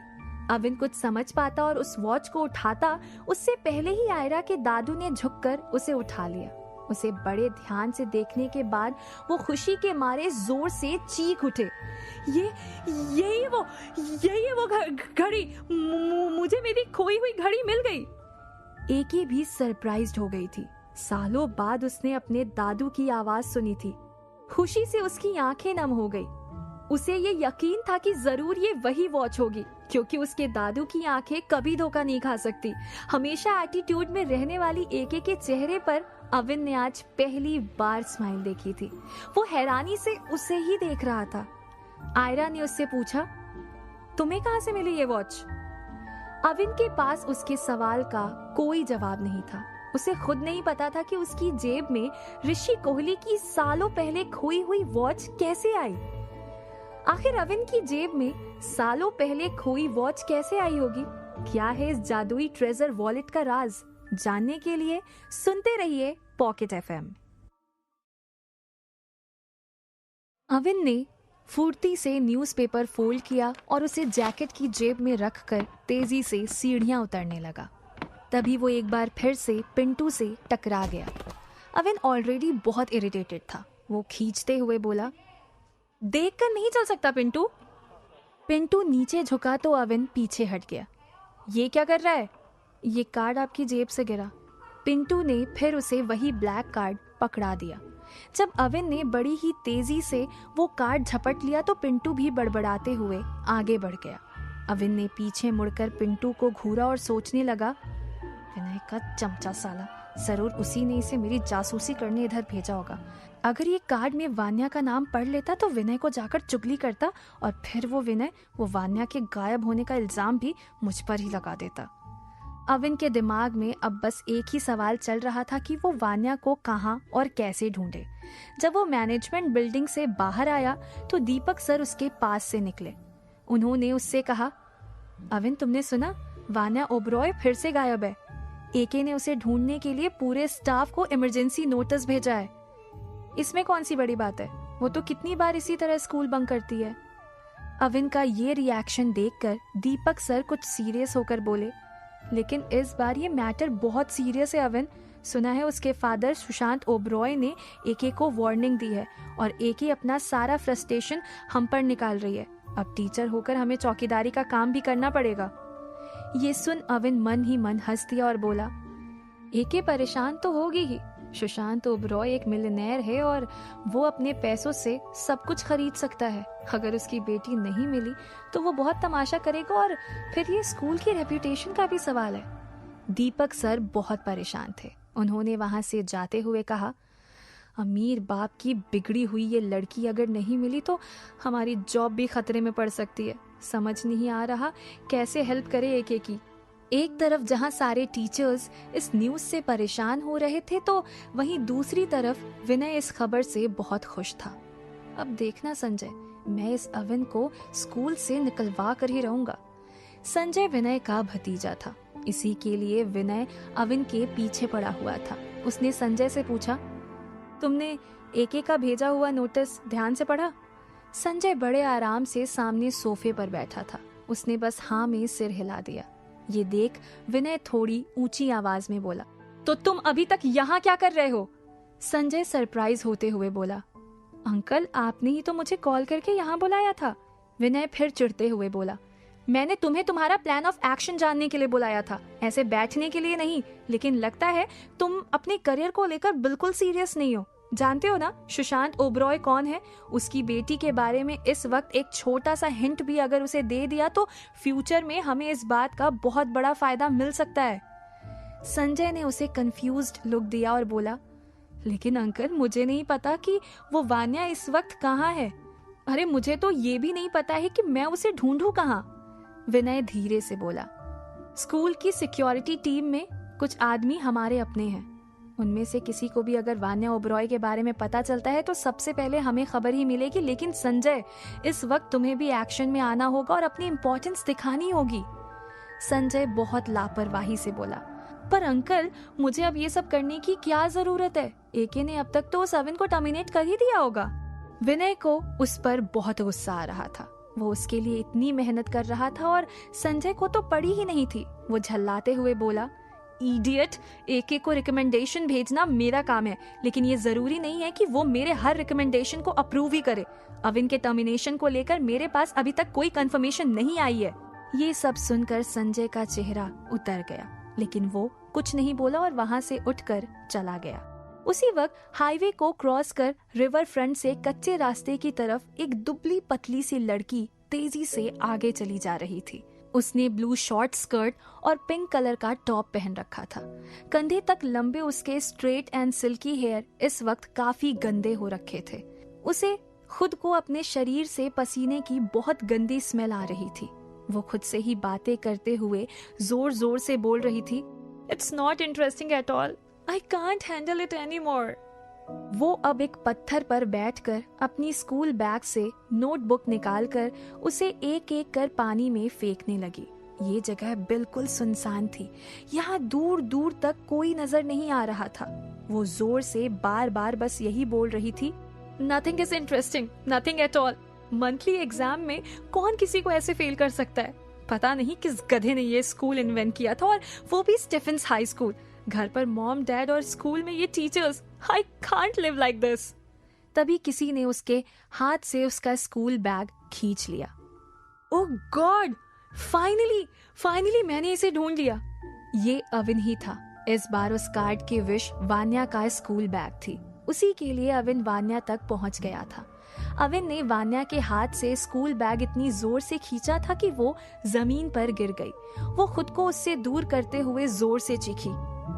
अविन कुछ समझ पाता और उस वॉच को उठाता उससे पहले ही आयरा के दादू ने झुककर उसे उठा लिया। उसे बड़े ध्यान से देखने के बाद वो खुशी के मारे जोर से चीख उठे, यही वो घड़ी, मुझे मेरी खोई हुई घड़ी मिल गई। एके भी सरप्राइज्ड हो गई थी। सालों बाद उसने अपने दादू की आवाज सुनी थी। खुशी से उसकी आंखें नम हो गई। उसे ये यकीन था कि जरूर ये वही वॉच होगी, क्योंकि उसके दादू की आंखें कभी धोखा नहीं खा सकती। हमेशा एटीट्यूड में रहने वाली एके के चेहरे पर अविन ने आज पहली बार स्माइल देखी थी। वो हैरानी से उसे ही देख रहा था। आयरा ने उससे पूछा, तुम्हें कहां से मिली ये वॉच? अविन के पास उसके सवाल का कोई जवाब नहीं था। उसे खुद नहीं पता था कि उसकी जेब में ऋषि कोहली की सालों पहले खोई हुई वॉच कैसे आई। आखिर अविन की जेब में सालों पहले खोई वॉच कैसे आई होगी? क्या है इस जादुई ट्रेजर वॉलेट का राज? जानने के लिए सुनते रहिए पॉकेट एफएम। अविन ने फुर्ती से न्यूज़पेपर फोल्ड किया और उसे जैकेट की जेब में रखकर तेजी से सीढ़ियां उतरने लगा। तभी वो एक बार फिर से पिंटू से टकरा गया। अविन ऑलरेडी बहुत इरिटेटेड था। वो खींचते हुए बोला, देखकर नहीं चल सकता पिंटू। पिंटू नीचे झुका तो अविन पीछे हट गया। ये क्या कर रहा है? ये कार्ड आपकी जेब से गिरा। पिंटू ने फिर उसे वही ब्लैक कार्ड पकड़ा दिया। जब अविन ने बड़ी ही तेजी से वो कार्ड झपट लिया तो पिंटू भी बड़बड़ाते हुए आगे बढ़ गया। अविन ने पीछे मुड़कर पिंटू को घूरा और सोचने लगा, विनय का चमचा साला, जरूर उसी ने इसे मेरी जासूसी करने इधर भेजा होगा। अगर ये कार्ड में वान्या का नाम पढ़ लेता तो विनय को जाकर चुगली करता और फिर वो वान्या के गायब होने का इल्जाम भी मुझ पर ही लगा देता। अविन के दिमाग में अब बस एक ही सवाल चल रहा था कि वो वान्या को कहाँ और कैसे ढूंढे। जब वो मैनेजमेंट बिल्डिंग से बाहर आया तो दीपक सर उसके पास से निकले। उन्होंने उससे कहा, अविन तुमने सुना, वान्या ओबरॉय फिर से गायब है। एके ने उसे ढूंढने के लिए पूरे स्टाफ को इमरजेंसी नोटिस भेजा है। इसमें कौन सी बड़ी बात है? वो तो कितनी बार इसी तरह स्कूल बंक करती है। अविन का ये रिएक्शन देखकर दीपक सर कुछ सीरियस होकर बोले, लेकिन इस बार ये मैटर बहुत सीरियस है अविन। सुना है उसके फादर सुशांत ओबरॉय ने एके को वार्निंग दी है और एके अपना सारा फ्रस्ट्रेशन हम पर निकाल रही है। अब टीचर होकर हमें चौकीदारी का काम भी करना पड़ेगा। ये सुन अविन मन ही मन हंस दिया और बोला, एके परेशान तो होगी ही। सुशांत ओबरॉय एक मिलियनेयर है और वो अपने पैसों से सब कुछ खरीद सकता है। अगर उसकी बेटी नहीं मिली तो वो बहुत तमाशा करेगा और फिर ये स्कूल की रेपुटेशन का भी सवाल है। दीपक सर बहुत परेशान थे। उन्होंने वहां से जाते हुए कहा, अमीर बाप की बिगड़ी हुई ये लड़की अगर नहीं मिली तो हमारी जॉब भी खतरे में पड़ सकती है। समझ नहीं आ रहा कैसे हेल्प करे एके की। एक तरफ जहां सारे टीचर्स इस न्यूज से परेशान हो रहे थे तो वहीं दूसरी तरफ विनय इस खबर से बहुत खुश था। अब देखना संजय, मैं इस अविन को स्कूल से निकलवा कर ही रहूंगा। संजय विनय का भतीजा था, इसी के लिए विनय अविन के पीछे पड़ा हुआ था। उसने संजय से पूछा, तुमने एके का भेजा हुआ नोटिस ध्यान से पढ़ा? संजय बड़े आराम से सामने सोफे पर बैठा था। उसने बस हाँ में सिर हिला दिया। ये देख विनय थोड़ी ऊंची आवाज में बोला, तो तुम अभी तक यहाँ क्या कर रहे हो? संजय सरप्राइज होते हुए बोला, अंकल आपने ही तो मुझे कॉल करके यहाँ बुलाया था। विनय फिर चिढ़ते हुए बोला, मैंने तुम्हें तुम्हारा प्लान ऑफ एक्शन जानने के लिए बुलाया था, ऐसे बैठने के लिए नहीं। लेकिन लगता है तुम अपने करियर को लेकर बिल्कुल सीरियस नहीं हो। जानते हो ना सुशांत ओबरॉय कौन है? उसकी बेटी के बारे में इस वक्त एक छोटा सा हिंट भी अगर उसे दे दिया तो फ्यूचर में हमें इस बात का बहुत बड़ा फायदा मिल सकता है। संजय ने उसे कंफ्यूज्ड लुक दिया और बोला, लेकिन अंकल मुझे नहीं पता कि वो वान्या इस वक्त कहाँ है। अरे मुझे तो ये भी नहीं पता है कि मैं उसे ढूंढूं कहाँ। विनय धीरे से बोला, स्कूल की सिक्योरिटी टीम में कुछ आदमी हमारे अपने हैं। उनमें से किसी को भी अगर वान्या ओबरॉय के बारे में पता चलता है तो सबसे पहले हमें खबर ही मिलेगी। लेकिन संजय, इस वक्त तुम्हें भी एक्शन में आना होगा और अपनी इंपॉर्टेंस दिखानी होगी। संजय बहुत लापरवाही से बोला, पर अंकल मुझे अब ये सब करने की क्या जरूरत है? एके ने अब तक तो उस अविन को टर्मिनेट कर ही दिया होगा। विनय को उस पर बहुत गुस्सा आ रहा था। वो उसके लिए इतनी मेहनत कर रहा था और संजय को तो पड़ी ही नहीं थी। वो झल्लाते हुए बोला, इडियट, एके को रिकमेंडेशन भेजना मेरा काम है, लेकिन ये जरूरी नहीं है कि वो मेरे हर रिकमेंडेशन को अप्रूव ही करे। अविन के टर्मिनेशन को लेकर मेरे पास अभी तक कोई कंफर्मेशन नहीं आई है। ये सब सुनकर संजय का चेहरा उतर गया, लेकिन वो कुछ नहीं बोला और वहां से उठकर चला गया। उसी वक्त हाईवे को क्रॉस कर रिवर फ्रंट से कच्चे रास्ते की तरफ एक दुबली पतली सी लड़की तेजी से आगे चली जा रही थी। उसने ब्लू शॉर्ट स्कर्ट और पिंक कलर का टॉप पहन रखा था। कंधे तक लंबे उसके स्ट्रेट एंड सिल्की हेयर इस वक्त काफी गंदे हो रखे थे। उसे खुद को अपने शरीर से पसीने की बहुत गंदी स्मेल आ रही थी। वो खुद से ही बातें करते हुए जोर जोर से बोल रही थी, it's not interesting at all, I can't handle it any more. वो अब एक पत्थर पर बैठकर अपनी स्कूल बैग से नोटबुक निकालकर उसे एक एक कर पानी में फेंकने लगी। ये जगह बिल्कुल सुनसान थी। यहाँ दूर दूर तक कोई नजर नहीं आ रहा था। वो जोर से बार बार बस यही बोल रही थी, nothing is interesting, nothing at all. Monthly exam में कौन किसी को ऐसे फेल कर सकता है? पता नहीं किस गधे ने ये स्कूल इन्वेंट किया था, और वो भी स्टीफेंस हाई स्कूल। घर पर मॉम डैड और स्कूल में ये teachers. I can't live like this. तभी किसी ने उसके हाथ से उसका स्कूल बैग खींच लिया। ओह गॉड, फाइनली मैंने इसे ढूंढ लिया। ये अविन ही था। इस बार उस कार्ड की विश वान्या का स्कूल बैग थी। उसी के लिए अविन वान्या तक पहुंच गया था। अविन ने वान्या के हाथ से स्कूल बैग इतनी जोर से खींचा था कि वो जमीन पर गिर गई। वो खुद को उससे दूर करते हुए जोर से चीखी,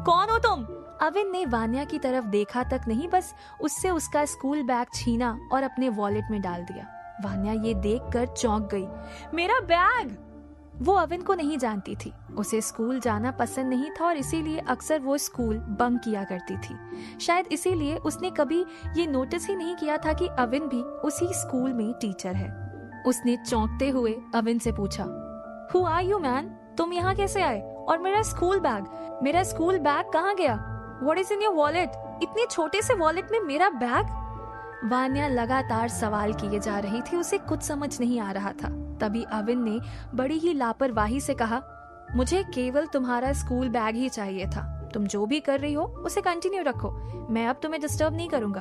कौन हो तुम? अविन ने वान्या की तरफ देखा तक नहीं, बस उससे उसका स्कूल बैग छीना और अपने वॉलेट में डाल दिया। वान्या ये देखकर चौंक गई। मेरा बैग! वो अविन को नहीं जानती थी। उसे स्कूल जाना पसंद नहीं था और इसीलिए अक्सर वो स्कूल बंक किया करती थी। शायद इसीलिए उसने कभी ये नोटिस ही नहीं किया था कि अविन भी उसी स्कूल में टीचर है। उसने चौंकते हुए अविन से पूछा, हु आर यू मैन? तुम यहाँ कैसे आए? और मेरा स्कूल बैग कहाँ गया? What is in your wallet? इतने छोटे से वॉलेट में मेरा बैग? वान्या लगातार सवाल किए जा रही थी। उसे कुछ समझ नहीं आ रहा था। तभी अविन ने बड़ी ही लापरवाही से कहा, मुझे केवल तुम्हारा स्कूल बैग ही चाहिए था। तुम जो भी कर रही हो उसे कंटिन्यू रखो, मैं अब तुम्हें डिस्टर्ब नहीं करूंगा।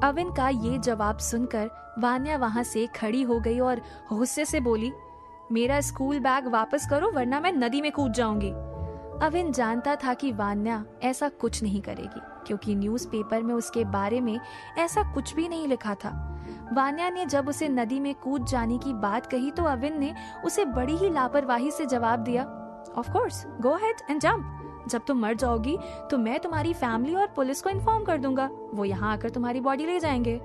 अविन का ये जवाब सुनकर वान्या वहां से खड़ी हो गई और गुस्से से बोली, मेरा स्कूल बैग वापस करो वरना मैं नदी में कूद जाऊंगी। अविन जानता था कि वान्या ऐसा कुछ नहीं करेगी, क्योंकि न्यूज़पेपर में उसके बारे में ऐसा कुछ भी नहीं लिखा था। वान्या ने जब उसे नदी में कूद जाने की बात कही तो अविन ने उसे बड़ी ही लापरवाही से जवाब दिया, of course, go ahead and jump. जब तुम मर जाओगी तो मैं तुम्हारी फैमिली और पुलिस को इन्फॉर्म कर दूंगा। वो यहाँ आकर तुम्हारी बॉडी ले जाएंगे।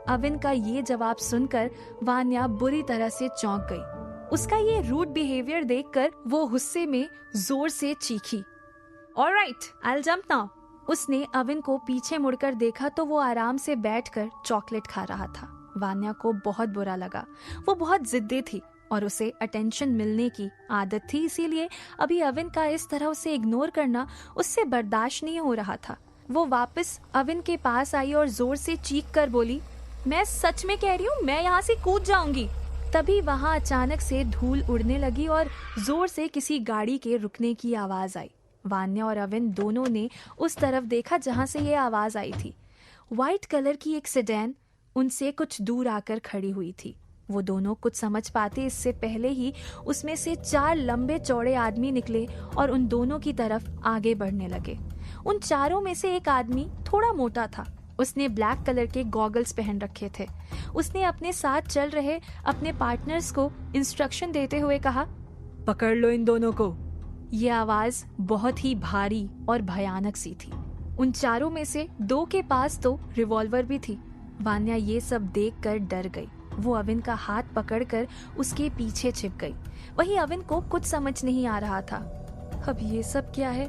अविन का ये जवाब सुनकर वान्या बुरी तरह से चौंक गई। उसका ये रूड बिहेवियर देखकर वो गुस्से में जोर से चीखी, alright, I will jump now. उसने अविन को पीछे मुड़कर देखा तो वो आराम से बैठकर चॉकलेट खा रहा था। वान्या को बहुत बुरा लगा। वो बहुत जिद्दी थी और उसे अटेंशन मिलने की आदत थी, इसीलिए अभी अविन का इस तरह उसे इग्नोर करना उससे बर्दाश्त नहीं हो रहा था। वो वापस अविन के पास आई और जोर से चीख कर बोली, मैं सच में कह रही हूँ, मैं यहाँ से कूद जाऊंगी। तभी वहाँ अचानक से धूल उड़ने लगी और जोर से किसी गाड़ी के रुकने की आवाज आई। वान्या और अविन दोनों ने उस तरफ देखा जहाँ से ये आवाज आई थी। व्हाइट कलर की एक सेडान उनसे कुछ दूर आकर खड़ी हुई थी। वो दोनों कुछ समझ पाते इससे पहले ही उसमें से 4 लंबे चौड़े आदमी निकले और उन दोनों की तरफ आगे बढ़ने लगे। उन चारों में से एक आदमी थोड़ा मोटा था। उसने ब्लैक कलर के गॉगल्स पहन रखे थे। उसने अपने साथ चल रहे अपने पार्टनर्स को इंस्ट्रक्शन देते हुए कहा, पकड़ लो इन दोनों को। ये आवाज बहुत ही भारी और भयानक सी थी। उन चारों में से 2 के पास तो रिवॉल्वर भी थी। वान्या ये सब देखकर डर गई। वो अविन का हाथ पकड़कर उसके पीछे छिप गई। वहीं अविन को कुछ समझ नहीं आ रहा था। अब ये सब क्या है?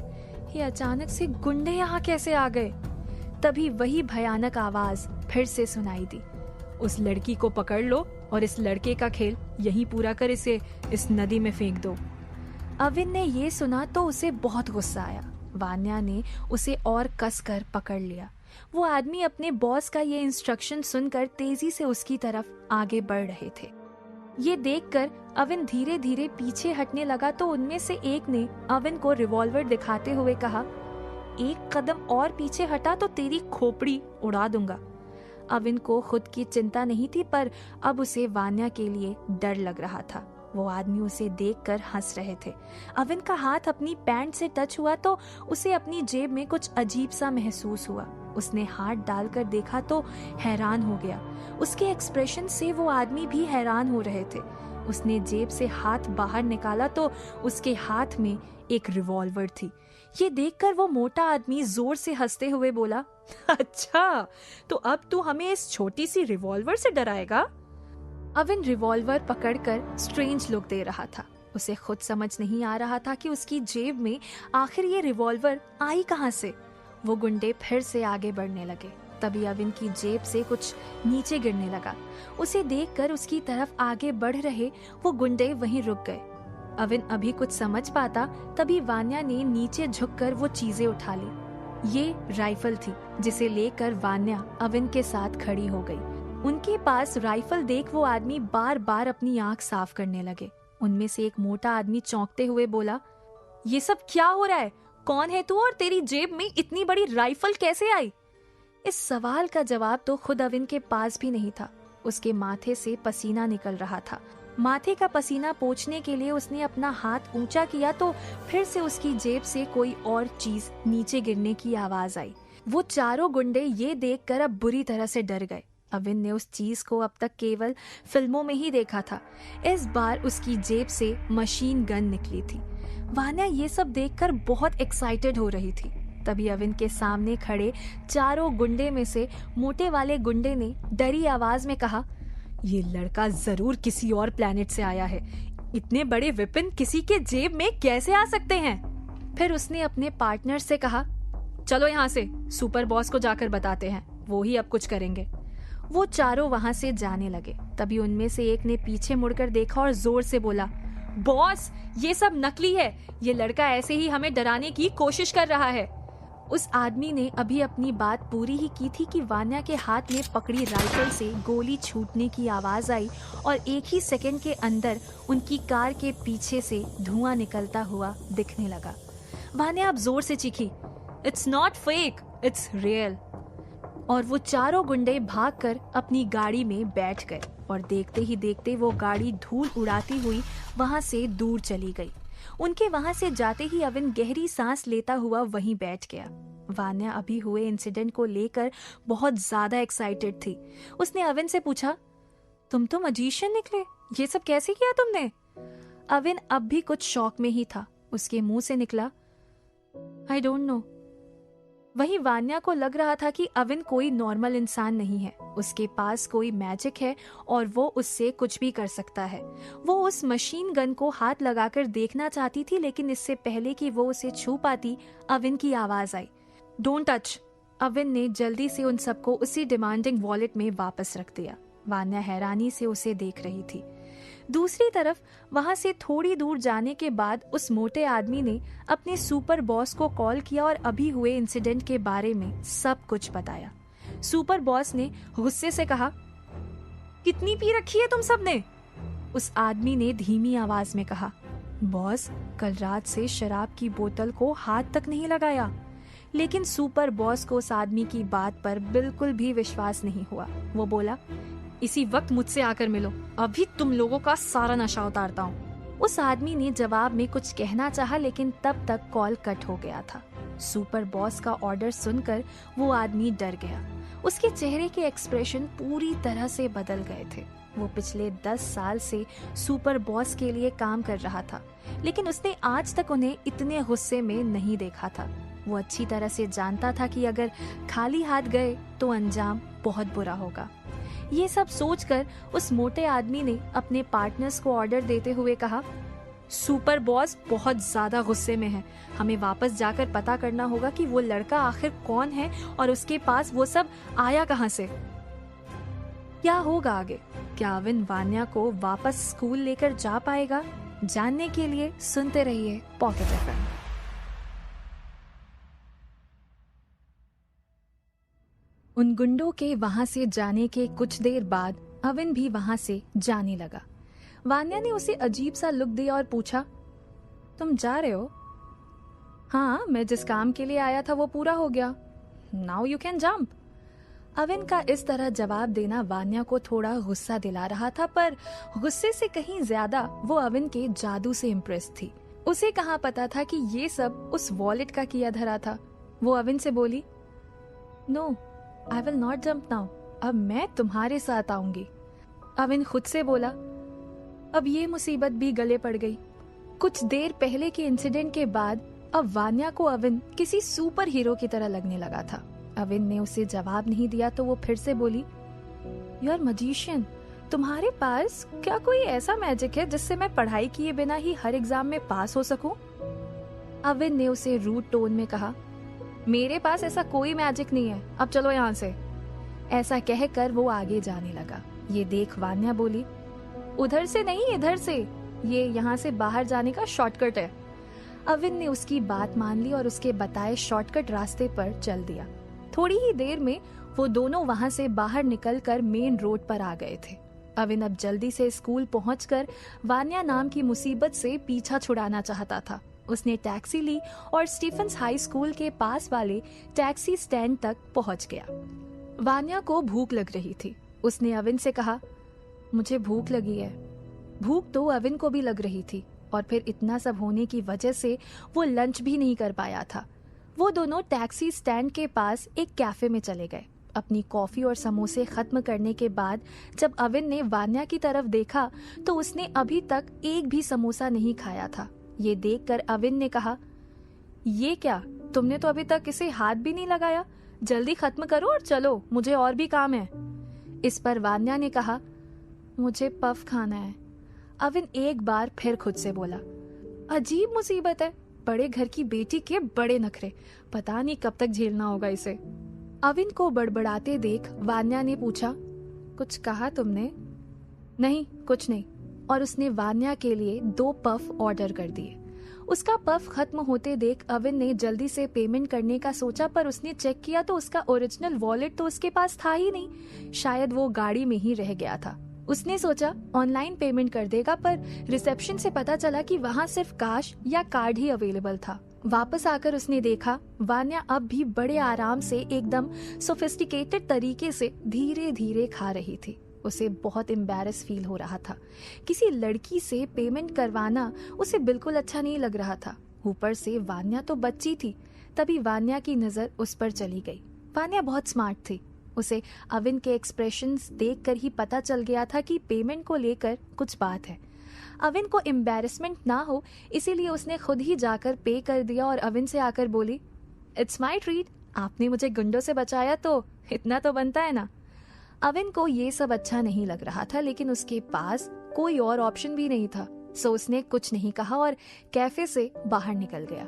ये अचानक से गुंडे यहाँ कैसे आ गए? तभी वही भयानक आवाज फिर से सुनाई दी, उस लड़की को पकड़ लो और इस लड़के का खेल यहीं पूरा कर, इसे इस नदी में फेंक दो। अविन ने ये सुना तो उसे बहुत गुस्सा आया। वान्या ने उसे और कसकर पकड़ लिया। वो आदमी अपने बॉस का ये इंस्ट्रक्शन सुनकर तेजी से उसकी तरफ आगे बढ़ रहे थे। ये देखकर अविन धीरे धीरे पीछे हटने लगा तो उनमें से एक ने अविन को रिवॉल्वर दिखाते हुए कहा, एक कदम और पीछे हटा तो तेरी खोपड़ी उड़ा दूंगा। अविन को खुद की चिंता नहीं थी, पर अब उसे वान्या के लिए डर लग रहा था। वो आदमी उसे देखकर हंस रहे थे। अविन का हाथ अपनी पैंट से टच हुआ तो उसे अपनी जेब में कुछ अजीब सा महसूस हुआ। उसने हाथ डालकर देखा तो हैरान हो गया। उसके एक्सप्रेशन से वो आदमी भी हैरान हो रहे थे। उसने जेब से हाथ बाहर निकाला तो उसके हाथ में एक रिवॉल्वर थी। ये देखकर वो मोटा आदमी जोर से हंसते हुए बोला, अच्छा, तो अब तू हमें इस छोटी सी रिवॉल्वर से डराएगा? अविन रिवॉल्वर पकड़कर स्ट्रेंज लुक दे रहा था। उसे खुद समझ नहीं आ रहा था कि उसकी जेब में आखिर ये रिवॉल्वर आई कहां से। वो गुंडे फिर से आगे बढ़ने लगे। तभी अविन की जेब से कुछ नीचे गिरने लगा। उसे देखकर उसकी तरफ आगे बढ़ रहे वो गुंडे वहीं रुक गए। अविन अभी कुछ समझ पाता तभी वान्या ने नीचे झुककर वो चीजें उठा ली। ये राइफल थी जिसे लेकर वान्या अविन के साथ खड़ी हो गई। उनके पास राइफल देख वो आदमी बार बार अपनी आंख साफ करने लगे। उनमें से एक मोटा आदमी चौंकते हुए बोला, ये सब क्या हो रहा है? कौन है तू और तेरी जेब में इतनी बड़ी राइफल कैसे आई? इस सवाल का जवाब तो खुद अविन के पास भी नहीं था। उसके माथे से पसीना निकल रहा था। माथे का पसीना पोंछने के लिए उसने अपना हाथ ऊंचा किया तो फिर से उसकी जेब से कोई और चीज नीचे गिरने की आवाज आई। वो चारों गुंडे ये देखकर अब बुरी तरह से डर गए। अविन ने उस चीज को अब तक केवल फिल्मों में ही देखा था। इस बार उसकी जेब से मशीन गन निकली थी। वान्या ये सब देखकर बहुत एक्साइटेड हो रही थी। तभी अविन के सामने खड़े चारों गुंडे में से मोटे वाले गुंडे ने डरी आवाज में कहा, ये लड़का जरूर किसी और प्लेनेट से आया है। इतने बड़े वेपन किसी के जेब में कैसे आ सकते हैं? फिर उसने अपने पार्टनर से कहा, चलो यहाँ से, सुपर बॉस को जाकर बताते हैं, वो ही अब कुछ करेंगे। वो चारों वहां से जाने लगे। तभी उनमें से एक ने पीछे मुड़कर देखा और जोर से बोला, बॉस, ये सब नकली है। ये लड़का ऐसे ही हमें डराने की कोशिश कर रहा है। उस आदमी ने अभी अपनी बात पूरी ही की थी कि वान्या के हाथ में पकड़ी राइफल से गोली छूटने की आवाज आई और एक ही सेकंड के अंदर उनकी कार के पीछे से धुआं निकलता हुआ दिखने लगा। वान्या अब जोर से चीखी, it's not fake, it's real. और वो चारों गुंडे भागकर अपनी गाड़ी में बैठ गए और देखते ही देखते वो गाड़ी धूल उड़ाती हुई वहां से दूर चली गई। उनके वहां से जाते ही अविन गहरी सांस लेता हुआ वहीं बैठ गया। वान्या अभी हुए इंसिडेंट को लेकर बहुत ज्यादा एक्साइटेड थी। उसने अविन से पूछा, तुम तो मजिशियन निकले, ये सब कैसे किया तुमने? अविन अब भी कुछ शॉक में ही था। उसके मुंह से निकला, आई डोंट नो। वहीं वान्या को लग रहा था कि अविन कोई नॉर्मल इंसान नहीं है। उसके पास कोई मैजिक है और वो उससे कुछ भी कर सकता है। वो उस मशीन गन को हाथ लगाकर देखना चाहती थी, लेकिन इससे पहले कि वो उसे छू पाती, अविन की आवाज आई, डोंट टच। अविन ने जल्दी से उन सबको उसी डिमांडिंग वॉलेट में वापस रख दिया। वान्या हैरानी से उसे देख रही थी। दूसरी तरफ वहां से थोड़ी दूर जाने के बाद उस मोटे आदमी ने अपने सुपर बॉस को कॉल किया और अभी हुए इंसिडेंट के बारे में सब कुछ बताया। सुपर बॉस ने गुस्से से कहा, कितनी पी रखी है तुम सबने? उस आदमी ने धीमी आवाज में कहा, बॉस, कल रात से शराब की बोतल को हाथ तक नहीं लगाया। लेकिन सुपर बॉस को उस आदमी की बात पर बिल्कुल भी विश्वास नहीं हुआ। वो बोला, इसी वक्त मुझसे आकर मिलो, अभी तुम लोगों का सारा नशा उतारता हूँ। उस आदमी ने जवाब में कुछ कहना चाहा, लेकिन तब तक कॉल कट हो गया था। सुपर बॉस का ऑर्डर सुनकर वो आदमी डर गया। उसके चेहरे के एक्सप्रेशन पूरी तरह से बदल गए थे। वो पिछले 10 साल से सुपर बॉस के लिए काम कर रहा था, लेकिन उसने आज तक उन्हें इतने गुस्से में नहीं देखा था। वो अच्छी तरह से जानता था कि अगर खाली हाथ गए तो अंजाम बहुत बुरा होगा। ये सब सोचकर उस मोटे आदमी ने अपने पार्टनर्स को ऑर्डर देते हुए कहा, सुपर बॉस बहुत ज्यादा गुस्से में है। हमें वापस जाकर पता करना होगा कि वो लड़का आखिर कौन है और उसके पास वो सब आया कहां से। क्या होगा आगे? क्या अविन वान्या को वापस स्कूल लेकर जा पाएगा? जानने के लिए सुनते रहिए पॉकेट एफएम। उन गुंडों के वहां से जाने के कुछ देर बाद अविन भी वहां से जाने लगा। वान्या ने उसे अजीब सा लुक दिया और पूछा, तुम जा रहे हो? हाँ, मैं जिस काम के लिए आया था वो पूरा हो गया। Now you can jump. Avin का इस तरह जवाब देना वान्या को थोड़ा गुस्सा दिला रहा था, पर गुस्से से कहीं ज्यादा वो अविन के जादू से इम्प्रेस थी। उसे कहाँ पता था कि ये सब उस वॉलेट का किया धरा था। वो अविन से बोली, no, I will not jump now. अब मैं तुम्हारे साथ आऊंगी। अविन खुद से बोला, अब ये मुसीबत भी गले पड़ गई। कुछ देर पहले के इंसिडेंट के बाद अब वान्या को अविन किसी सुपर हीरो की तरह लगने लगा था। अविन ने उसे जवाब नहीं दिया तो वो फिर से बोली, यू आर मजिशियन। तुम्हारे पास क्या कोई ऐसा मैजिक है जिससे मैं पढ़ाई किए बिना ही हर एग्जाम में पास हो सकूं? अविन ने उसे रूड टोन में कहा, मेरे पास ऐसा कोई मैजिक नहीं है, अब चलो यहाँ से। ऐसा कहकर वो आगे जाने लगा। ये देख वान्या बोली, उधर से नहीं, इधर से, ये यहाँ से बाहर जाने का शॉर्टकट है। अविन ने उसकी बात मान ली और उसके बताए शॉर्टकट रास्ते पर चल दिया। थोड़ी ही देर में वो दोनों वहां से बाहर निकलकर मेन रोड पर आ गए थे। अविन अब जल्दी से स्कूल पहुंचकर वान्या नाम की मुसीबत से पीछा छुड़ाना चाहता था। उसने टैक्सी ली और स्टीफन्स हाई स्कूल के पास वाले टैक्सी स्टैंड तक पहुंच गया। वान्या को भूख लग रही थी। उसने अविन से कहा, मुझे भूख लगी है। भूख तो अविन को भी लग रही थी और फिर इतना सब होने की वजह से वो लंच भी नहीं कर पाया था। वो दोनों टैक्सी स्टैंड के पास एक कैफे में चले गए। अपनी कॉफी और समोसे खत्म करने के बाद जब अविन ने वान्या की तरफ देखा तो उसने अभी तक एक भी समोसा नहीं खाया था। ये देखकर अविन ने कहा, ये क्या, तुमने तो अभी तक इसे हाथ भी नहीं लगाया। जल्दी खत्म करो और चलो, मुझे और भी काम है। इस पर वान्या ने कहा, मुझे पफ खाना है। अविन एक बार फिर खुद से बोला, अजीब मुसीबत है, बड़े घर की बेटी के बड़े नखरे, पता नहीं कब तक झेलना होगा इसे। अविन को बड़बड़ाते देख वान्या ने पूछा, कुछ कहा तुमने? नहीं, कुछ नहीं। और उसने वान्या के लिए 2 पफ ऑर्डर कर दिए। उसका पफ खत्म होते देख अविन ने जल्दी से पेमेंट करने का सोचा, पर उसने चेक किया तो उसका ओरिजिनल वॉलेट तो उसके पास था ही नहीं। शायद वो गाड़ी में ही रह गया था। उसने सोचा ऑनलाइन पेमेंट कर देगा, पर रिसेप्शन से पता चला कि वहाँ सिर्फ कैश या कार्ड ही अवेलेबल था। वापस आकर उसने देखा वान्या अब भी बड़े आराम से एकदम सोफिस्टिकेटेड तरीके से धीरे धीरे खा रही थी। उसे बहुत एम्बैरस फील हो रहा था। किसी लड़की से पेमेंट करवाना उसे बिल्कुल अच्छा नहीं लग रहा था। ऊपर से वान्या तो बच्ची थी। तभी वान्या की नजर उस पर चली गई। वान्या बहुत स्मार्ट थी। उसे अविन के एक्सप्रेशंस देखकर ही पता चल गया था कि पेमेंट को लेकर कुछ बात है। अविन को एम्बैरसमेंट ना हो इसीलिए उसने खुद ही जाकर पे कर दिया और अविन से आकर बोली, इट्स माई ट्रीट, आपने मुझे गुंडों से बचाया तो इतना तो बनता है ना। अविन को ये सब अच्छा नहीं लग रहा था, लेकिन उसके पास कोई और ऑप्शन भी नहीं था, सो उसने कुछ नहीं कहा और कैफे से बाहर निकल गया।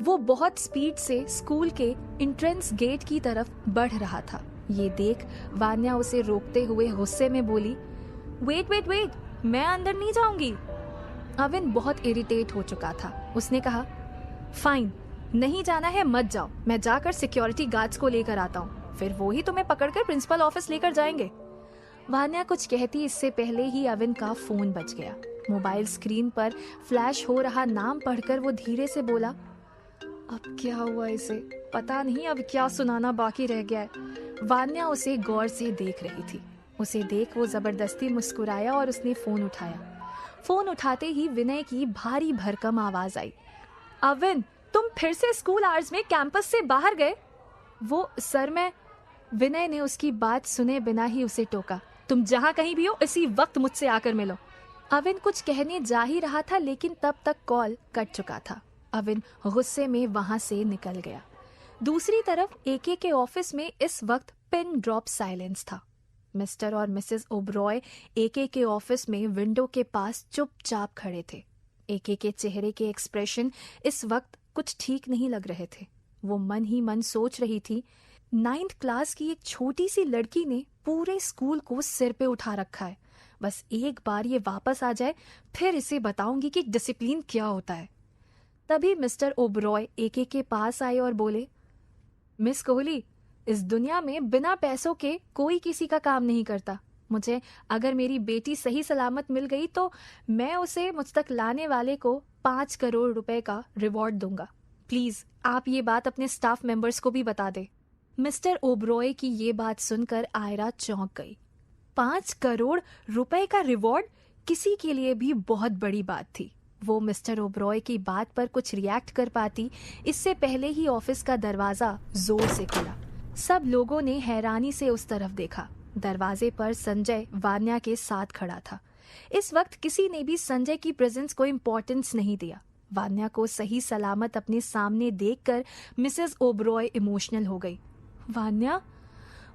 वो बहुत स्पीड से स्कूल के एंट्रेंस गेट की तरफ बढ़ रहा था। ये देख वान्या उसे रोकते हुए गुस्से में बोली, वेट वेट वेट, मैं अंदर नहीं जाऊंगी। अविन बहुत इरिटेट हो चुका था। उसने कहा, फाइन, नहीं जाना है मत जाओ, मैं जाकर सिक्योरिटी गार्ड्स को लेकर आता हूँ, फिर वो ही तुम्हें पकड़कर प्रिंसिपल ऑफिस लेकर जाएंगे। वान्या कुछ कहती इससे पहले ही अविन का फोन बज गया। मोबाइल स्क्रीन पर फ्लैश हो रहा नाम पढ़कर वो धीरे से बोला, अब क्या हुआ इसे, पता नहीं अब क्या सुनाना बाकी रह गया है। वान्या उसे गौर से देख रही थी। उसे देख वो जबरदस्ती मुस्कुराया और उसने फोन उठाया। फोन उठाते ही विनय की भारी भरकम आवाज आई, अविन, तुम फिर से स्कूल आवर्स में कैंपस से बाहर गए? वो सर मैं। विनय ने उसकी बात सुने बिना ही उसे टोका, तुम जहां कहीं भी हो इसी वक्त मुझसे आकर मिलो। अविन कुछ कहने जा ही रहा था लेकिन तब तक कॉल कट चुका था। अविन गुस्से में वहां से निकल गया। दूसरी तरफ एके के ऑफिस में इस वक्त पिन ड्रॉप साइलेंस था। मिस्टर और मिसेस ओबरॉय एके के ऑफिस में विंडो के पास चुपचाप खड़े थे। एके के चेहरे के एक्सप्रेशन इस वक्त कुछ ठीक नहीं लग रहे थे। वो मन ही मन सोच रही थी, 9th क्लास की एक छोटी सी लड़की ने पूरे स्कूल को सिर पे उठा रखा है। बस एक बार ये वापस आ जाए, फिर इसे बताऊंगी कि डिसिप्लिन क्या होता है। तभी मिस्टर ओबरॉय एके के पास आए और बोले, मिस कोहली, इस दुनिया में बिना पैसों के कोई किसी का काम नहीं करता। मुझे अगर मेरी बेटी सही सलामत मिल गई तो मैं उसे मुझ तक लाने वाले को 5 करोड़ रुपए का रिवॉर्ड दूंगा। प्लीज आप ये बात अपने स्टाफ मेंबर्स को भी बता दे। मिस्टर ओबरॉय की ये बात सुनकर आयरा चौंक गई। 5 करोड़ रुपए का रिवॉर्ड किसी के लिए भी बहुत बड़ी बात थी। वो मिस्टर ओबरॉय की बात पर कुछ रिएक्ट कर पाती इससे पहले ही ऑफिस का दरवाजा जोर से खुला। सब लोगों ने हैरानी से उस तरफ देखा। दरवाजे पर संजय वान्या के साथ खड़ा था। इस वक्त किसी ने भी संजय की प्रेजेंस को इम्पोर्टेंस नहीं दिया। वान्या को सही सलामत अपने सामने देखकर मिसेस ओबरॉय इमोशनल हो गई। वान्या?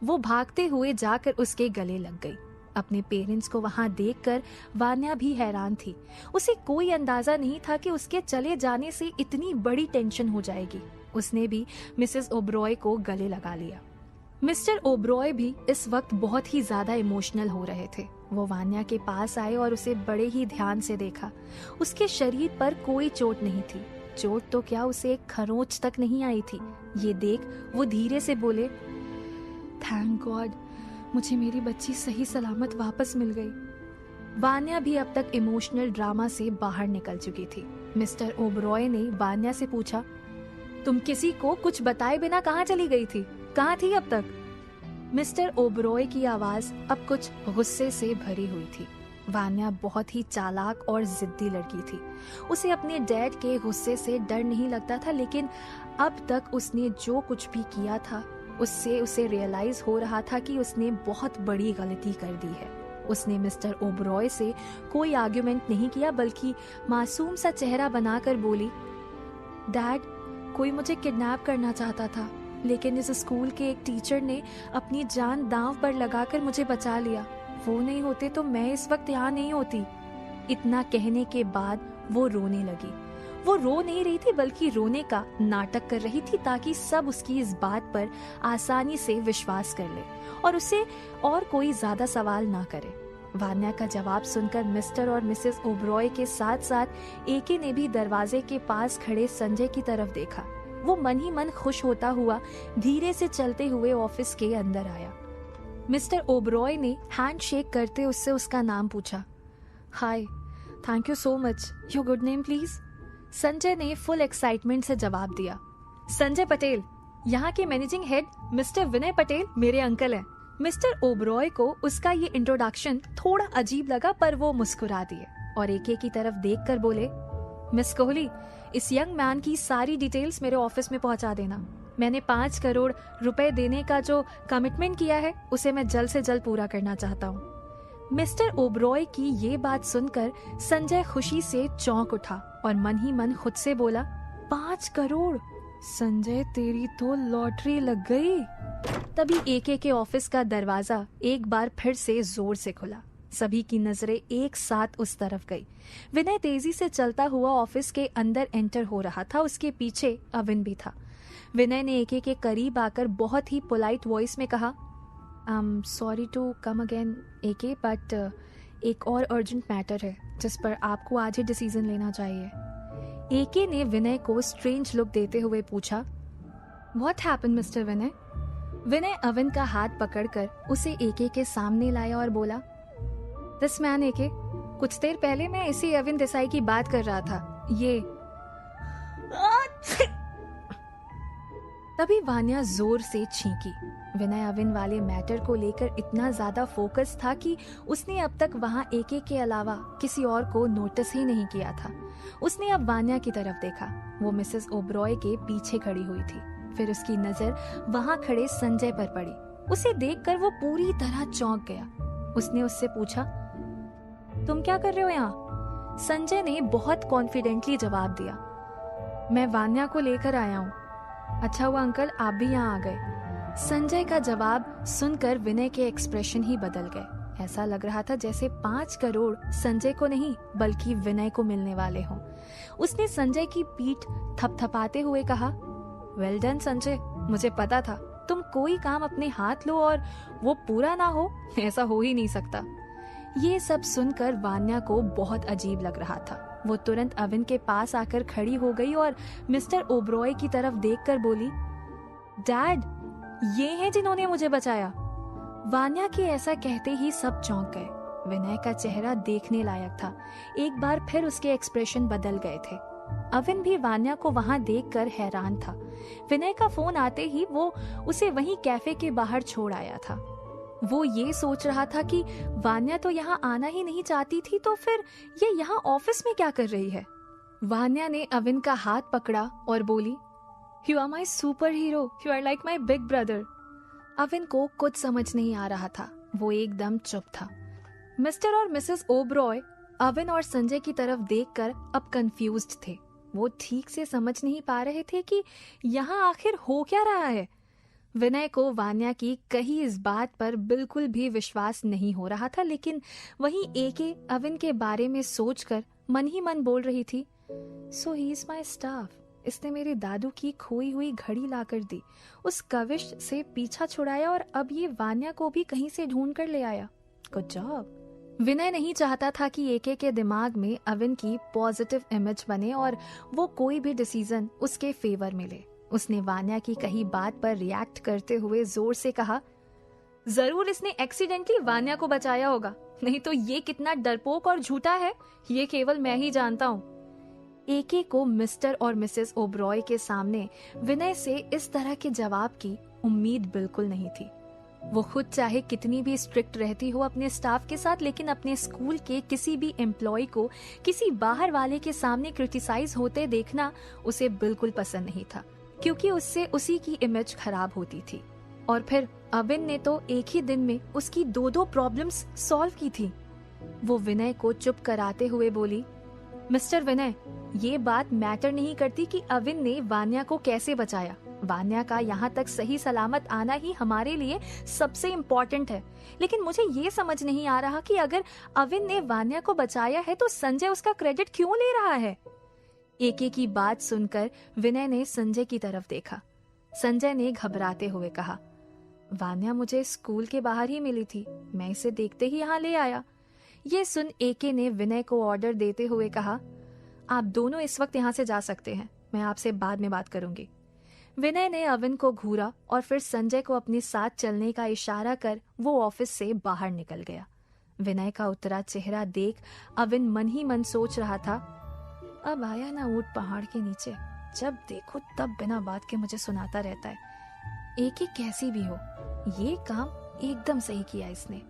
वो भागते हुए जाकर उसके गले लग गई। अपने पेरेंट्स को वहां देखकर वान्या भी हैरान थी। उसे कोई अंदाजा नहीं था कि उसके चले जाने से इतनी बड़ी टेंशन हो जाएगी। उसने भी मिसेस ओबरॉय को गले लगा लिया। मिस्टर ओबरॉय भी इस वक्त बहुत ही ज्यादा इमोशनल हो रहे थे। वो वान्या के पास आए और उसे बड़े ही ध्यान से देखा। उसके शरीर पर कोई चोट नहीं थी। चोट तो क्या, उसे एक खरोंच तक नहीं आई थी। ये देख वो धीरे से बोले, थैंक गॉड, मुझे मेरी बच्ची सही सलामत वापस मिल गई। वान्या भी अब तक इमोशनल ड्रामा से बाहर निकल चुकी थी। मिस्टर ओबरॉय ने वान्या से पूछा, तुम किसी को कुछ बताए बिना कहाँ चली गई थी? कहाँ थी अब तक? मिस्टर ओबरॉय की आवाज अब कुछ गुस्से से भरी हुई थी। वान्या बहुत ही चालाक और जिद्दी लड़की थी। उसे अपने डैड के गुस्से से डर नहीं लगता था, लेकिन अब तक उसने जो कुछ भी किया था उससे उसे रियलाइज हो रहा था कि उसने बहुत बड़ी गलती कर दी है। उसने मिस्टर ओबरॉय से कोई आर्ग्यूमेंट नहीं किया, बल्कि मासूम सा चेहरा बनाकर बोली, डैड, कोई मुझे किडनैप करना चाहता था, लेकिन इस स्कूल के एक टीचर ने अपनी जान दांव पर लगाकर मुझे बचा लिया। वो नहीं होते तो मैं इस वक्त यहाँ नहीं होती। इतना कहने के बाद वो रोने लगी। वो रो नहीं रही थी, बल्कि रोने का नाटक कर रही थी ताकि सब उसकी इस बात पर आसानी से विश्वास कर ले और उसे और कोई ज्यादा सवाल ना करे। वान्या का जवाब सुनकर मिस्टर और मिसेस ओबरॉय के साथ साथ एके ने भी दरवाजे के पास खड़े संजय की तरफ देखा। वो मन ही मन खुश होता हुआ धीरे से चलते हुए ऑफिस के अंदर आया। मिस्टर ओबरॉय ने हैंड शेक करते उससे उसका नाम पूछा। Hi, thank you so much. Your good name please? Sanjay ने फुल एक्साइटमेंट से जवाब दिया। संजय पटेल, यहाँ के मैनेजिंग हेड मिस्टर विनय पटेल मेरे अंकल हैं। मिस्टर ओबरॉय को उसका ये इंट्रोडक्शन थोड़ा अजीब लगा, पर वो मुस्कुरा दिए और एके की तरफ देखकर बोले, मिस कोहली, इस यंग मैन की सारी डिटेल्स मेरे ऑफिस में पहुंचा देना। मैंने 5 करोड़ रुपए देने का जो कमिटमेंट किया है उसे मैं जल्द से जल्द पूरा करना चाहता हूँ। मिस्टर ओबरॉय की ये बात सुनकर संजय खुशी से चौंक उठा और मन ही मन खुद से बोला, 5 करोड़? संजय, तेरी तो लॉटरी लग गई। तभी एके के ऑफिस का दरवाजा एक बार फिर से जोर से खुला। सभी की नजरें एक साथ उस तरफ गई। विनय तेजी से चलता हुआ ऑफिस के अंदर एंटर हो रहा था। उसके पीछे अविन भी था। विनय ने एके के करीब आकर बहुत ही पोलाइट वॉइस में कहा, सॉरी टू कम अगेन एके, बट एक और अर्जेंट मैटर है जिस पर आपको आज ही डिसीजन लेना चाहिए। एके ने विनय को स्ट्रेंज लुक देते हुए पूछा, व्हाट हैपेंड मिस्टर विनय? विनय अविन का हाथ पकड़कर उसे एके के सामने लाया और बोला, दिस मैन एके, कुछ देर पहले मैं इसी अविन देसाई की बात कर रहा था। ये तभी वान्या जोर से छींकी। विनय अविन वाले मैटर को लेकर इतना ज्यादा फोकस था कि उसने अब तक वहाँ एके के अलावा किसी और को नोटिस ही नहीं किया था। उसने अब वान्या की तरफ देखा। वो मिसेस ओब्रॉय के पीछे खड़ी हुई थी। फिर उसकी नजर वहाँ खड़े संजय पर पड़ी। उसे देखकर वो पूरी तरह चौंक गया। उसने उससे पूछा, तुम क्या कर रहे हो यहाँ? संजय ने बहुत कॉन्फिडेंटली जवाब दिया, मैं वान्या को लेकर आया हूँ। अच्छा हुआ अंकल आप भी यहाँ आ गए। संजय का जवाब सुनकर विनय के एक्सप्रेशन ही बदल गए। ऐसा लग रहा था जैसे 5 करोड़ संजय को नहीं बल्कि विनय को मिलने वाले हों। उसने संजय की पीठ थपथपाते हुए कहा, वेल डन संजय, मुझे पता था तुम कोई काम अपने हाथ लो और वो पूरा ना हो, ऐसा हो ही नहीं सकता। ये सब सुनकर वान्या को बहुत अजीब लग रहा था। वो तुरंत अविन के पास आकर खड़ी हो गई और मिस्टर ओब्रॉय की तरफ देखकर बोली, डैड, ये हैं जिन्होंने मुझे बचाया। वान्या के ऐसा कहते ही सब चौंक गए। विनय का चेहरा देखने लायक था। एक बार फिर उसके एक्सप्रेशन बदल गए थे। अविन भी वान्या को वहां देखकर हैरान था। विनय का फोन आते ही वो उसे वहीं कैफे के बाहर छोड़ आया था। वो ये सोच रहा था कि वान्या तो यहाँ आना ही नहीं चाहती थी, तो फिर ये यहाँ ऑफिस में क्या कर रही है। वान्या ने अविन का हाथ पकड़ा और बोली, you are my super hero, you are like my big brother. Avin को कुछ समझ नहीं आ रहा था। वो एकदम चुप था। मिस्टर और मिसेस ओब्रॉय अविन और संजय की तरफ देखकर अब कंफ्यूज्ड थे। वो ठीक से समझ नहीं पा रहे थे कि यहाँ आखिर हो क्या रहा है। विनय को वान्या की कही इस बात पर बिल्कुल भी विश्वास नहीं हो रहा था, लेकिन वहीं एके अविन के बारे में सोचकर मन ही मन बोल रही थी, सो ही इज माई स्टाफ। इसने मेरे दादू की खोई हुई घड़ी लाकर दी, उस कविश से पीछा छुड़ाया और अब ये वान्या को भी कहीं से ढूंढ कर ले आया। Good job. विनय नहीं चाहता था कि एके के दिमाग में अविन की पॉजिटिव इमेज बने और वो कोई भी डिसीजन उसके फेवर में ले। उसने वान्या की कही बात पर रिएक्ट करते हुए जोर से कहा, जरूर इसने एक्सीडेंटली वान्या को बचाया होगा, नहीं तो ये कितना डरपोक और झूठा है ये केवल मैं ही जानता हूँ। एके को मिस्टर और मिसेस ओब्रॉय के सामने विनय से इस तरह के जवाब की उम्मीद बिल्कुल नहीं थी। वो खुद चाहे कितनी भी स्ट्रिक्ट रहती हो अपने स्टाफ के साथ, लेकिन अपने स्कूल के किसी भी एम्प्लॉय को किसी बाहर वाले के सामने क्रिटिसाइज होते देखना उसे बिल्कुल पसंद नहीं था, क्योंकि उससे उसी की इमेज खराब होती थी। और फिर अविन ने तो एक ही दिन में उसकी 2 प्रॉब्लम्स सॉल्व की थी। वो विनय को चुप कराते हुए बोली, मिस्टर विनय, ये बात मैटर नहीं करती कि अविन ने वान्या को कैसे बचाया। वान्या का यहाँ तक सही सलामत आना ही हमारे लिए सबसे इम्पोर्टेंट है। लेकिन मुझे ये समझ नहीं आ रहा कि अगर अविन ने वान्या को बचाया है तो संजय उसका क्रेडिट क्यों ले रहा है। एके की बात सुनकर विनय ने संजय की तरफ देखा। संजय ने घबराते हुए कहा, वान्या मुझे स्कूल के बाहर ही मिली थी, मैं इसे देखते ही यहाँ ले आया। ये सुन एके ने विनय को ऑर्डर देते हुए कहा, आप दोनों इस वक्त यहाँ से जा सकते हैं, मैं आपसे बाद में बात करूंगी। विनय ने अविन को घूरा और फिर संजय को अपने साथ चलने का इशारा कर वो ऑफिस से बाहर निकल गया। विनय का उतरा चेहरा देख अविन मन ही मन सोच रहा था, अब आया ना ऊंट पहाड़ के नीचे, जब देखो तब बिना बात के मुझे सुनाता रहता है। एक कैसी भी हो, ये काम एकदम सही किया इसने।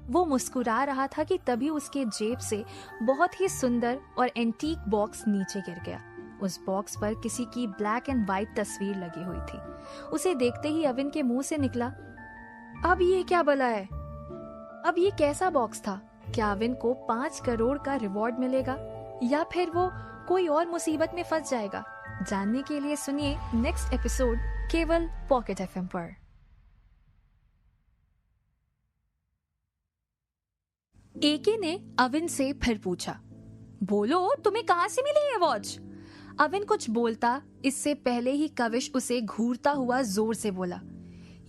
वो मुस्कुरा रहा था कि तभी उसके जेब से बहुत ही सुंदर और एंटीक बॉक्स नीचे गिर गया। उस बॉक्स पर किसी की ब्लैक एंड व्हाइट तस्वीर लगी हुई थी। उसे देखते ही अविन के मुंह से निकला, अब ये क्या भला है? अब ये कैसा बॉक्स था? क्या अविन को 5 करोड़ का रिवॉर्ड मिलेगा या फिर वो कोई और मुसीबत में फंस जाएगा? जानने के लिए सुनिए नेक्स्ट एपिसोड केवल पॉकेट एफएम पर। एके ने अविन से फिर पूछा, बोलो तुम्हें कहां से मिली ये वॉच? अविन कुछ बोलता इससे पहले ही कविश उसे घूरता हुआ जोर से बोला,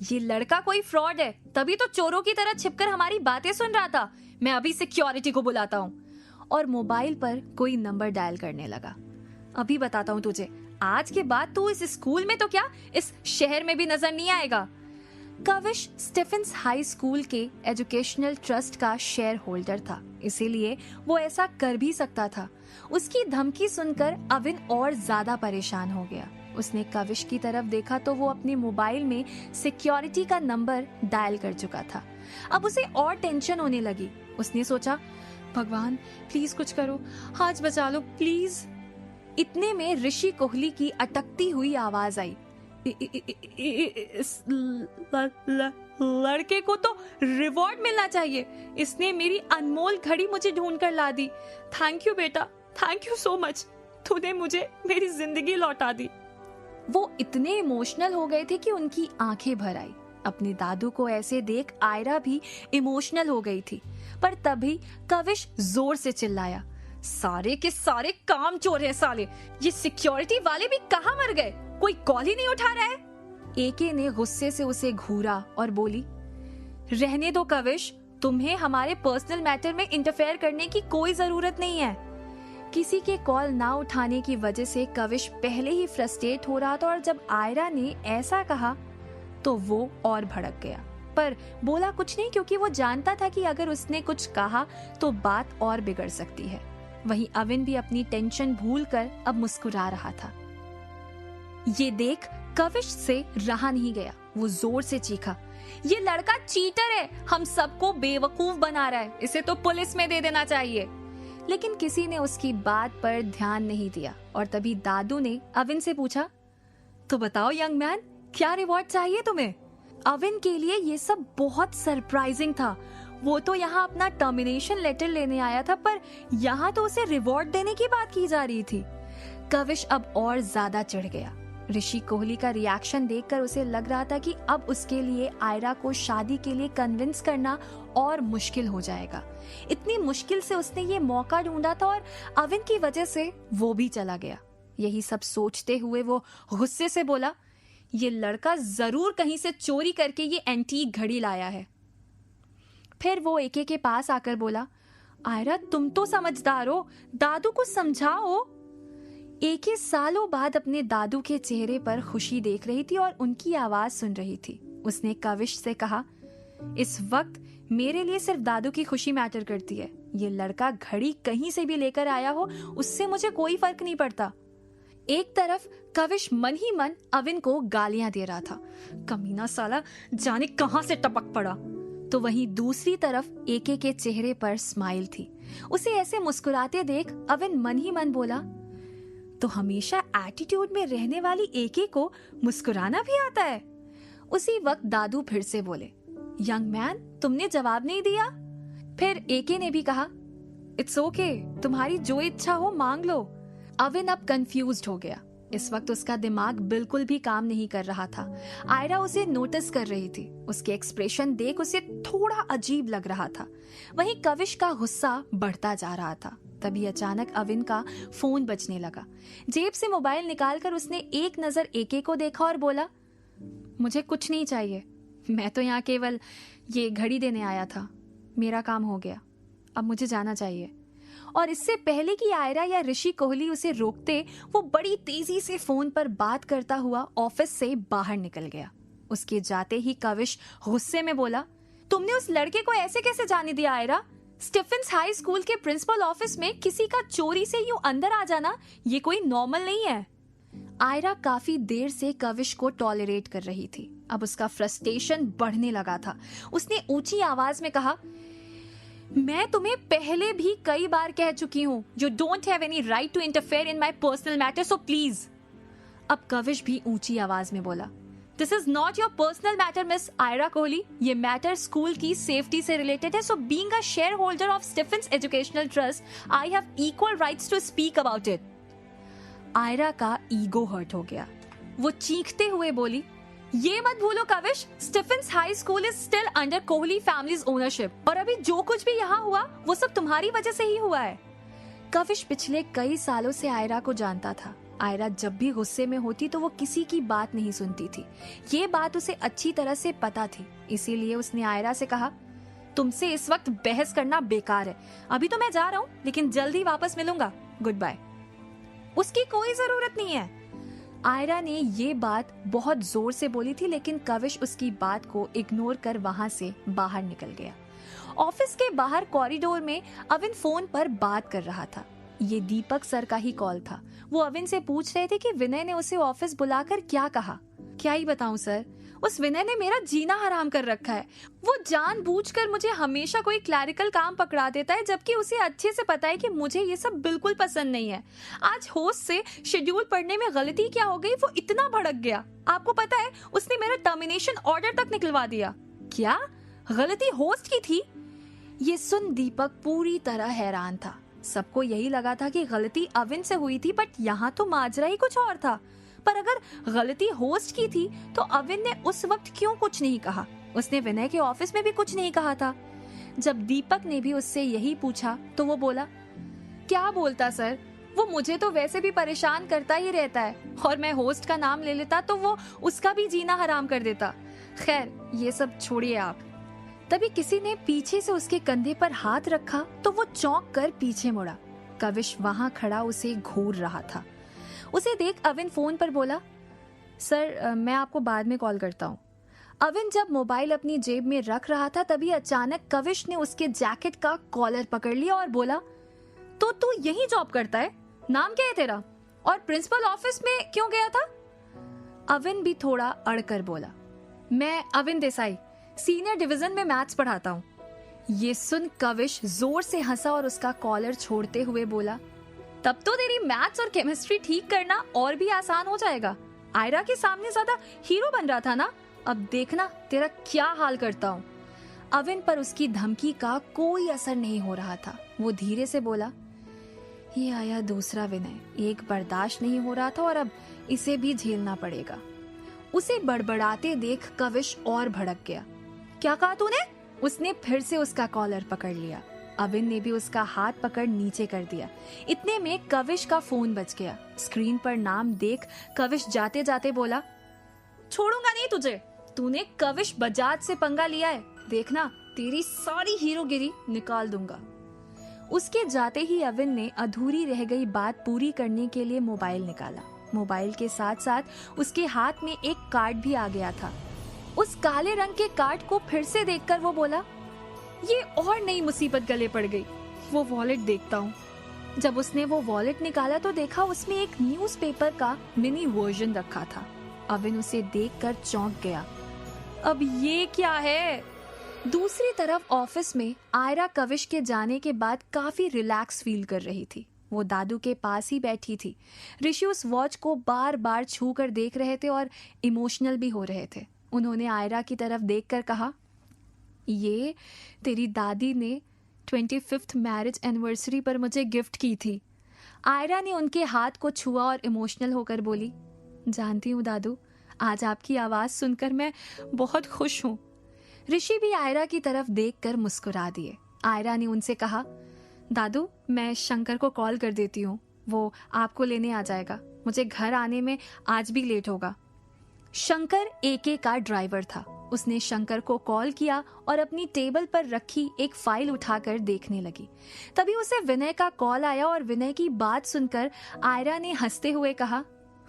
ये लड़का कोई फ्रॉड है, तभी तो चोरों की तरह छिपकर हमारी बातें सुन रहा था। मैं अभी सिक्योरिटी को बुलाता हूँ। और मोबाइल पर कोई नंबर डायल करने लगा। अभी बताता हूँ तुझे, आज के बाद तू इस स्कूल में तो क्या, इस शहर में भी नजर नहीं आएगा। कविश स्टीफेंस हाई स्कूल के एजुकेशनल ट्रस्ट का शेयर होल्डर था, इसीलिए वो ऐसा कर भी सकता था। उसकी धमकी सुनकर अविन और ज्यादा परेशान हो गया। उसने कविश की तरफ देखा तो वो अपने मोबाइल में सिक्योरिटी का नंबर डायल कर चुका था। अब उसे और टेंशन होने लगी। उसने सोचा, भगवान प्लीज कुछ करो, आज बचा लो प्लीज। इतने में ऋषि कोहली की अटकती हुई आवाज आई, इस लड़के को तो रिवॉर्ड मिलना चाहिए, इसने मेरी अनमोल घड़ी मुझे ढूंढ कर ला दी। थैंक यू बेटा, थैंक यू सो मच, तूने मुझे मेरी जिंदगी लौटा दी। वो इतने इमोशनल हो गए थे कि उनकी आंखें भर आई। अपने दादू को ऐसे देख आयरा भी इमोशनल हो गई थी, पर तभी कविश जोर से चिल्लाया, सारे के सारे काम चोर हैं साले, ये सिक्योरिटी वाले भी कहाँ मर गए, कोई कॉल ही नहीं उठा रहा है। एके ने गुस्से से उसे घूरा और बोली, रहने दो कविश, तुम्हें हमारे पर्सनल मैटर में इंटरफेयर करने की कोई जरूरत नहीं है। किसी के कॉल ना उठाने की वजह से कविश पहले ही फ्रस्ट्रेट हो रहा था और जब आयरा ने ऐसा कहा तो वो और भड़क गया, पर बोला कुछ नहीं क्योंकि वो जानता था कि अगर उसने कुछ कहा तो बात और बिगड़ सकती है। वहीं अविन भी अपनी टेंशन भूलकर अब मुस्कुरा रहा था। ये देख कविश से रहा नहीं गया, वो जोर से चीखा, ये लड़का चीटर है, हम सबको बेवकूफ बना रहा है, इसे तो पुलिस में दे देना चाहिए। लेकिन किसी ने उसकी बात पर ध्यान नहीं दिया और तभी दादू ने अविन से पूछा, तो बताओ यंग मैन, क्या रिवॉर्ड चाहिए तुम्हें? अविन के लिए ये सब बहुत सरप्राइजिंग था। वो तो यहाँ अपना टर्मिनेशन लेटर लेने आया था, पर यहाँ तो उसे रिवॉर्ड देने की बात की जा रही थी। कविश अब और ज्यादा चिढ़ गया। ऋषि कोहली का रिएक्शन देखकर उसे लग रहा था कि अब उसके लिए आयरा को शादी के लिए कन्विंस करना और मुश्किल हो जाएगा। इतनी मुश्किल से उसने ये मौका ढूंढा था और अविन की वजह से वो भी चला गया। यही सब सोचते हुए वो गुस्से से बोला, ये लड़का जरूर कहीं से चोरी करके ये एंटीक घड़ी लाया है। फिर वो एके के पास आकर बोला, आयरा तुम तो समझदार हो, दादू को समझाओ। एके सालों बाद अपने दादू के चेहरे पर खुशी देख रही थी और उनकी आवाज सुन रही थी। उसने कविश से कहा, इस वक्त मेरे लिए सिर्फ दादू की खुशी मैटर करती है। ये लड़का घड़ी कहीं से भी लेकर आया हो, उससे मुझे कोई फर्क नहीं पड़ता। एक तरफ कविश मन ही मन अविन को गालियां दे रहा था, कमीना साला जाने कहां से टपक पड़ा। तो वहीं दूसरी तरफ एके के चेहरे पर स्माइल थी। उसे ऐसे मुस्कुराते देख अविन मन ही मन बोला, तो हमेशा एटीट्यूड में रहने वाली एके को मुस्कुराना भी आता है। उसी वक्त दादू फिर से बोले, यंग मैन तुमने जवाब नहीं दिया। फिर एके ने भी कहा, इट्स ओके, तुम्हारी जो इच्छा हो मांग लो। अविन अब कंफ्यूज्ड हो गया। इस वक्त उसका दिमाग बिल्कुल भी काम नहीं कर रहा था। आयरा उसे नोटिस कर रही थी। उसके एक्सप्रेशन देख उसे थोड़ा अजीब लग रहा था। वहीं कविश का गुस्सा बढ़ता जा रहा था। तभी अचानक अविन का फोन बजने लगा। जेब से मोबाइल निकालकर उसने एक नजर एके को देखा और बोला, मुझे कुछ नहीं चाहिए, मैं तो यहाँ केवल ये घड़ी देने आया था, मेरा काम हो गया, अब मुझे जाना चाहिए। और इससे पहले कि आयरा या ऋषि कोहली उसे रोकते, वो बड़ी तेजी से फोन पर बात करता हुआ ऑफिस से बाहर निकल गया। उसके जाते ही कविश गुस्से में बोला, तुमने उस लड़के को ऐसे कैसे जाने दिया आयरा? स्टीफेंस हाई स्कूल के प्रिंसिपल ऑफिस में किसी का चोरी से यूं अंदर आ जाना ये कोई नॉर्मल नहीं है। आयरा काफी देर से कविश को टॉलरेट कर रही थी। अब उसका फ्रस्ट्रेशन बढ़ने लगा था। उसने ऊंची आवाज में कहा, मैं तुम्हें पहले भी कई बार कह चुकी हूँ, you don't have any right to interfere in my personal matter, so please. अब कविश भी ऊंची आवाज में बोला, this is not your personal matter miss Aira Kohli, ये मैटर स्कूल की सेफ्टी से रिलेटेड है, so being a shareholder of Stephens educational trust I have equal rights to speak about it. Aira का ईगो हर्ट हो गया। वो चीखते हुए बोली, ये मत भूलो Kavish, Stephens high school is still under Kohli family's ownership और अभी जो कुछ भी यहाँ हुआ वो सब तुम्हारी वजह से ही हुआ है। कविश पिछले कई सालों से आयरा को जानता था। आयरा जब भी गुस्से में होती तो वो किसी की बात नहीं सुनती थी। ये बात उसे अच्छी तरह से पता थी। इसीलिए उसने आयरा से कहा, तुमसे इस वक्त बहस करना बेकार है, अभी तो मैं जा रहा हूँ लेकिन जल्दी वापस मिलूंगा, गुड बाय। उसकी कोई जरूरत नहीं है। आयरा ने ये बात बहुत जोर से बोली थी, लेकिन कविश उसकी बात को इग्नोर कर वहां से बाहर निकल गया। ऑफिस के बाहर कॉरिडोर में अविन फोन पर बात कर रहा था। ये दीपक सर का ही कॉल था। वो अविन से पूछ रहे थे कि विनय ने उसे ऑफिस बुलाकर क्या कहा। क्या ही बताऊं सर, उस विनय ने मेरा जीना हराम कर रखा है। वो जानबूझकर मुझे हमेशा कोई क्लैरिकल काम पकड़ा देता है, जबकि उसे अच्छे से पता है कि मुझे ये सब बिल्कुल पसंद नहीं है। आज होस्ट से शेड्यूल पढ़ने में गलती क्या हो गई, वो इतना भड़क गया। आपको पता है, उसने मेरा टर्मिनेशन ऑर्डर तक निकलवा दिया। क्या गलती होस्ट की थी? ये सुन दीपक पूरी तरह हैरान था। सबको यही लगा था कि गलती अविन से हुई थी, बट यहाँ तो माजरा ही कुछ और था। पर अगर गलती होस्ट की थी तो अविन ने उस वक्त क्यों कुछ नहीं कहा? उसने विनय के ऑफिस में भी कुछ नहीं कहा था। जब दीपक ने भी उससे यही पूछा तो वो बोला, क्या बोलता सर, वो मुझे तो वैसे भी परेशान करता ही रहता है, और मैं होस्ट का नाम ले लेता तो वो उसका भी जीना हराम कर देता। खैर ये सब छोड़िए आप। तभी किसी ने पीछे से उसके कंधे पर हाथ रखा तो वो चौंक कर पीछे मुड़ा। कविश वहां खड़ा उसे घूर रहा था। उसे देख अविन फोन पर बोला, सर मैं आपको बाद में कॉल करता हूँ। अविन जब मोबाइल अपनी जेब में रख रहा था तभी अचानक कविश ने उसके जैकेट का कॉलर पकड़ लिया और बोला, तो तू यही जॉब करता है? नाम क्या है तेरा? और प्रिंसिपल ऑफिस में क्यों गया था? अविन भी थोड़ा अड़कर बोला, मैं अविन देसाई, सीनियर डिवीजन में मैथ्स पढ़ाता हूँ। ये सुन कविश जोर से हंसा और उसका कॉलर छोड़ते हुए बोला, तब तो तेरी मैथ्स और केमिस्ट्री ठीक करना और भी आसान हो जाएगा। आयरा के सामने ज्यादा हीरो बन रहा था ना, अब देखना तेरा क्या हाल करता हूँ। अविन पर उसकी धमकी का कोई असर नहीं हो रहा था। वो धीरे से बोला, ये आया दूसरा विनय, एक बर्दाश्त नहीं हो रहा था और अब इसे भी झेलना पड़ेगा। उसे बड़बड़ाते देख कविश और भड़क गया। क्या कहा तूने? उसने फिर से उसका कॉलर पकड़ लिया। अविन ने भी उसका हाथ पकड़ नीचे कर दिया। इतने में कविश का फोन बज गया। स्क्रीन पर नाम देख कविश जाते जाते बोला, छोड़ूंगा नहीं तुझे। तूने कविश बजाज से पंगा लिया है, देखना तेरी सारी हीरोगिरी निकाल दूंगा। उसके जाते ही अविन ने अधूरी रह गई बात पूरी करने के लिए मोबाइल निकाला। मोबाइल के साथ साथ उसके हाथ में एक कार्ड भी आ गया था। उस काले रंग के कार्ड को फिर से देखकर वो बोला, ये और नई मुसीबत गले पड़ गई। वो वॉलेट देखता हूँ। जब उसने वो वॉलेट निकाला तो देखा उसमें एक न्यूज़पेपर का मिनी वर्जन रखा था। अविन उसे देखकर चौंक गया। अब ये क्या है? दूसरी तरफ ऑफिस में आयरा कविश के जाने के बाद काफी रिलैक्स फील कर रही थी। वो दादू के पास ही बैठी थी। ऋषि उस वॉच को बार बार छू कर देख रहे थे और इमोशनल भी हो रहे थे। उन्होंने आयरा की तरफ देखकर कहा, ये तेरी दादी ने 25th मैरिज एनिवर्सरी पर मुझे गिफ्ट की थी। आयरा ने उनके हाथ को छुआ और इमोशनल होकर बोली, जानती हूँ दादू, आज आपकी आवाज सुनकर मैं बहुत खुश हूँ। ऋषि भी आयरा की तरफ देखकर मुस्कुरा दिए। आयरा ने उनसे कहा, दादू मैं शंकर को कॉल कर देती हूँ, वो आपको लेने आ जाएगा। मुझे घर आने में आज भी लेट होगा। शंकर एके का ड्राइवर था। उसने शंकर को कॉल किया और अपनी टेबल पर रखी एक फाइल उठाकर देखने लगी। तभी उसे विनय का कॉल आया और विनय की बात सुनकर आयरा ने हंसते हुए कहा,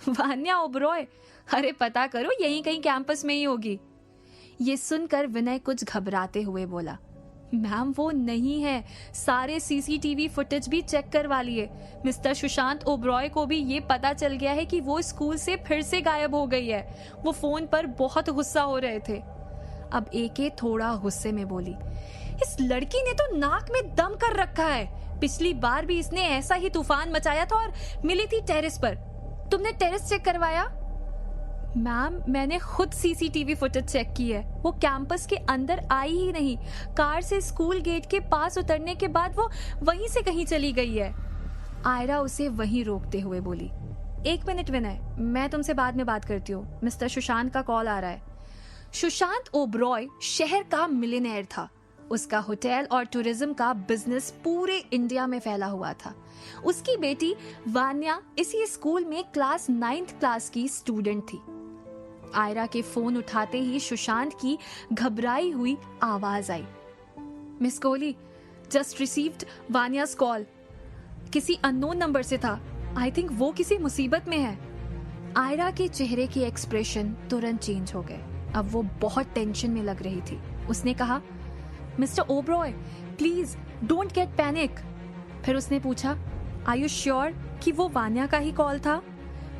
वान्या ओबरॉय, अरे पता करो यहीं कहीं कैंपस में ही होगी। ये सुनकर विनय कुछ घबराते हुए बोला, मैम वो नहीं है, सारे सीसीटीवी फुटेज भी चेक करवा लिए। मिस्टर सुशांत ओबरॉय को भी ये पता चल गया है कि वो स्कूल से फिर से गायब हो गई है। वो फोन पर बहुत गुस्सा हो रहे थे। अब एके थोड़ा गुस्से में बोली, इस लड़की ने तो नाक में दम कर रखा है। पिछली बार भी इसने ऐसा ही तूफान मचाया था और मिली थी टेरेस पर। तुमने टेरेस चेक करवाया? मैम मैंने खुद सीसीटीवी फुटेज चेक की है। वो कैंपस के अंदर आई ही नहीं। कार से स्कूल गेट के पास उतरने के बाद वो वहीं से कहीं चली गई है। आयरा उसे वहीं रोकते हुए बोली, एक मिनट विनय, मैं तुमसे बाद में बात करती हूँ। मिस्टर सुशांत का कॉल आ रहा है। सुशांत ओबरॉय शहर का मिलियनेयर था। उसका होटल और टूरिज्म का बिजनेस पूरे इंडिया में फैला हुआ था। उसकी बेटी वान्या इसी स्कूल में क्लास 9th क्लास की स्टूडेंट थी। आयरा के फोन उठाते ही सुशांत की घबराई हुई आवाज आई, miss Kohli, just received Vanya's call. किसी अननोन नंबर से था। आई थिंक वो किसी मुसीबत में है। आयरा के चेहरे की एक्सप्रेशन तुरंत चेंज हो गए। अब वो बहुत टेंशन में लग रही थी। उसने कहा, mister Oberoi please don't get panic. फिर उसने पूछा, आर यू श्योर कि वो वान्या का ही कॉल था?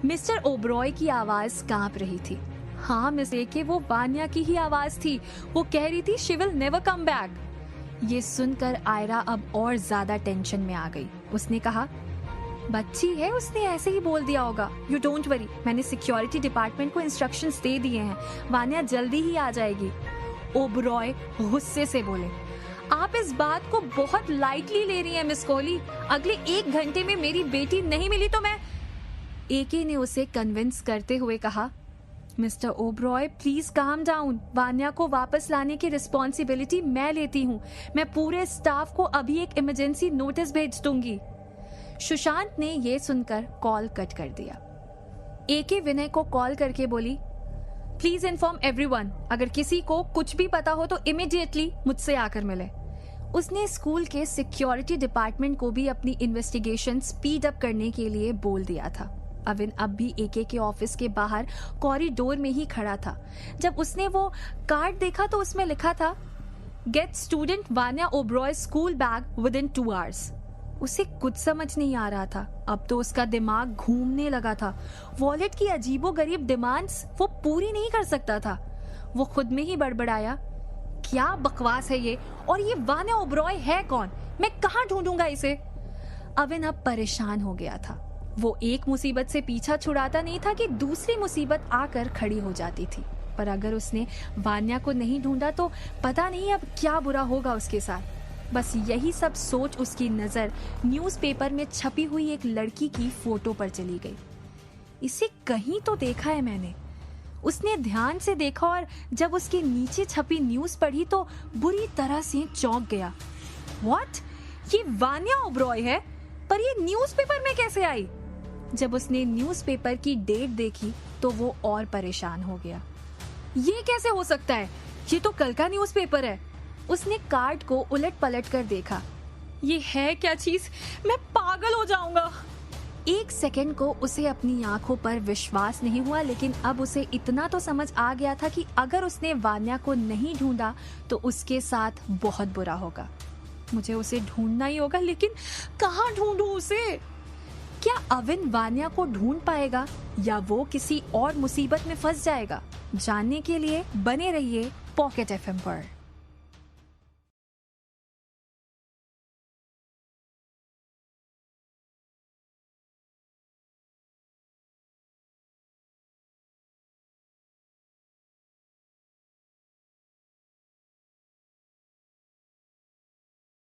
मिस्टर ओब्रॉय की आवाज कांप रही थी। हाँ मिस एके, वो वान्या की ही आवाज थी। वो कह रही थी she will never come back. ये सुनकर आयरा अब और ज्यादा टेंशन में आ गई। उसने कहा, बच्ची है, उसने ऐसे ही बोल दिया होगा। यू डोंट वरी, मैंने सिक्योरिटी डिपार्टमेंट को इंस्ट्रक्शंस दे दिए हैं, वान्या जल्दी ही आ जाएगी। ओबरॉय गुस्से से बोले, आप इस बात को बहुत लाइटली ले रही हैं मिस कोहली। अगले 1 घंटे में मेरी बेटी नहीं मिली तो मैं। एके ने उसे कन्विंस करते हुए कहा, mister Oberoi please calm down. Vanya को वापस लाने की रिस्पॉन्सिबिलिटी मैं लेती हूँ। मैं पूरे स्टाफ को अभी एक इमरजेंसी नोटिस भेज दूंगी। सुशांत ने ये सुनकर कॉल कट कर दिया। एके विनय को कॉल करके बोली, प्लीज इन्फॉर्म एवरीवन, अगर किसी को कुछ भी पता हो तो इमीडिएटली मुझसे आकर मिले। उसने स्कूल के सिक्योरिटी डिपार्टमेंट को भी अपनी इन्वेस्टिगेशन स्पीड अप करने के लिए बोल दिया था। अविन अब भी एके के ऑफिस के बाहर कॉरिडोर में ही खड़ा था। जब उसने वो कार्ड देखा तो उसमें लिखा था, get student Vanya Oberoi school bag within 2 hours. उसे कुछ समझ नहीं आ रहा था। अब तो उसका दिमाग घूमने लगा था। वॉलेट की अजीबोगरीब डिमांड्स वो पूरी नहीं कर सकता था। वो खुद में ही बड़बड़ाया, क्या बकवास है ये, और ये वान्या ओबरॉय है कौन? मैं कहाँ ढूंढूंगा इसे? अविन अब परेशान हो गया था। वो एक मुसीबत से पीछा छुड़ाता नहीं था कि दूसरी मुसीबत आकर खड़ी हो जाती थी। पर अगर उसने वान्या को नहीं ढूंढा तो पता नहीं अब क्या बुरा होगा उसके साथ। बस यही सब सोच उसकी नजर न्यूज़पेपर में छपी हुई एक लड़की की फोटो पर चली गई। इसे कहीं तो देखा है मैंने। उसने ध्यान से देखा और जब उसके नीचे छपी न्यूज़ पढ़ी तो बुरी तरह से चौंक गया। व्हाट? ये वान्या ओबरॉय है, पर ये न्यूज़पेपर में कैसे आई? जब उसने न्यूज़पेपर की डेट देखी तो वो और परेशान हो गया। ये कैसे हो सकता है? ये तो कल का न्यूज़पेपर है। उसने कार्ड को उलट पलट कर देखा। ये है क्या चीज? मैं पागल हो जाऊंगा। 1 सेकंड को उसे अपनी आंखों पर विश्वास नहीं हुआ, लेकिन अब उसे इतना तो समझ आ गया था कि अगर उसने वान्या को नहीं ढूंढा तो उसके साथ बहुत बुरा होगा। मुझे उसे ढूंढना ही होगा, लेकिन कहाँ ढूंढूं उसे? क्या अविन वान्या को ढूंढ पाएगा या वो किसी और मुसीबत में फंस जाएगा? जानने के लिए बने रहिए पॉकेट एफएम पर।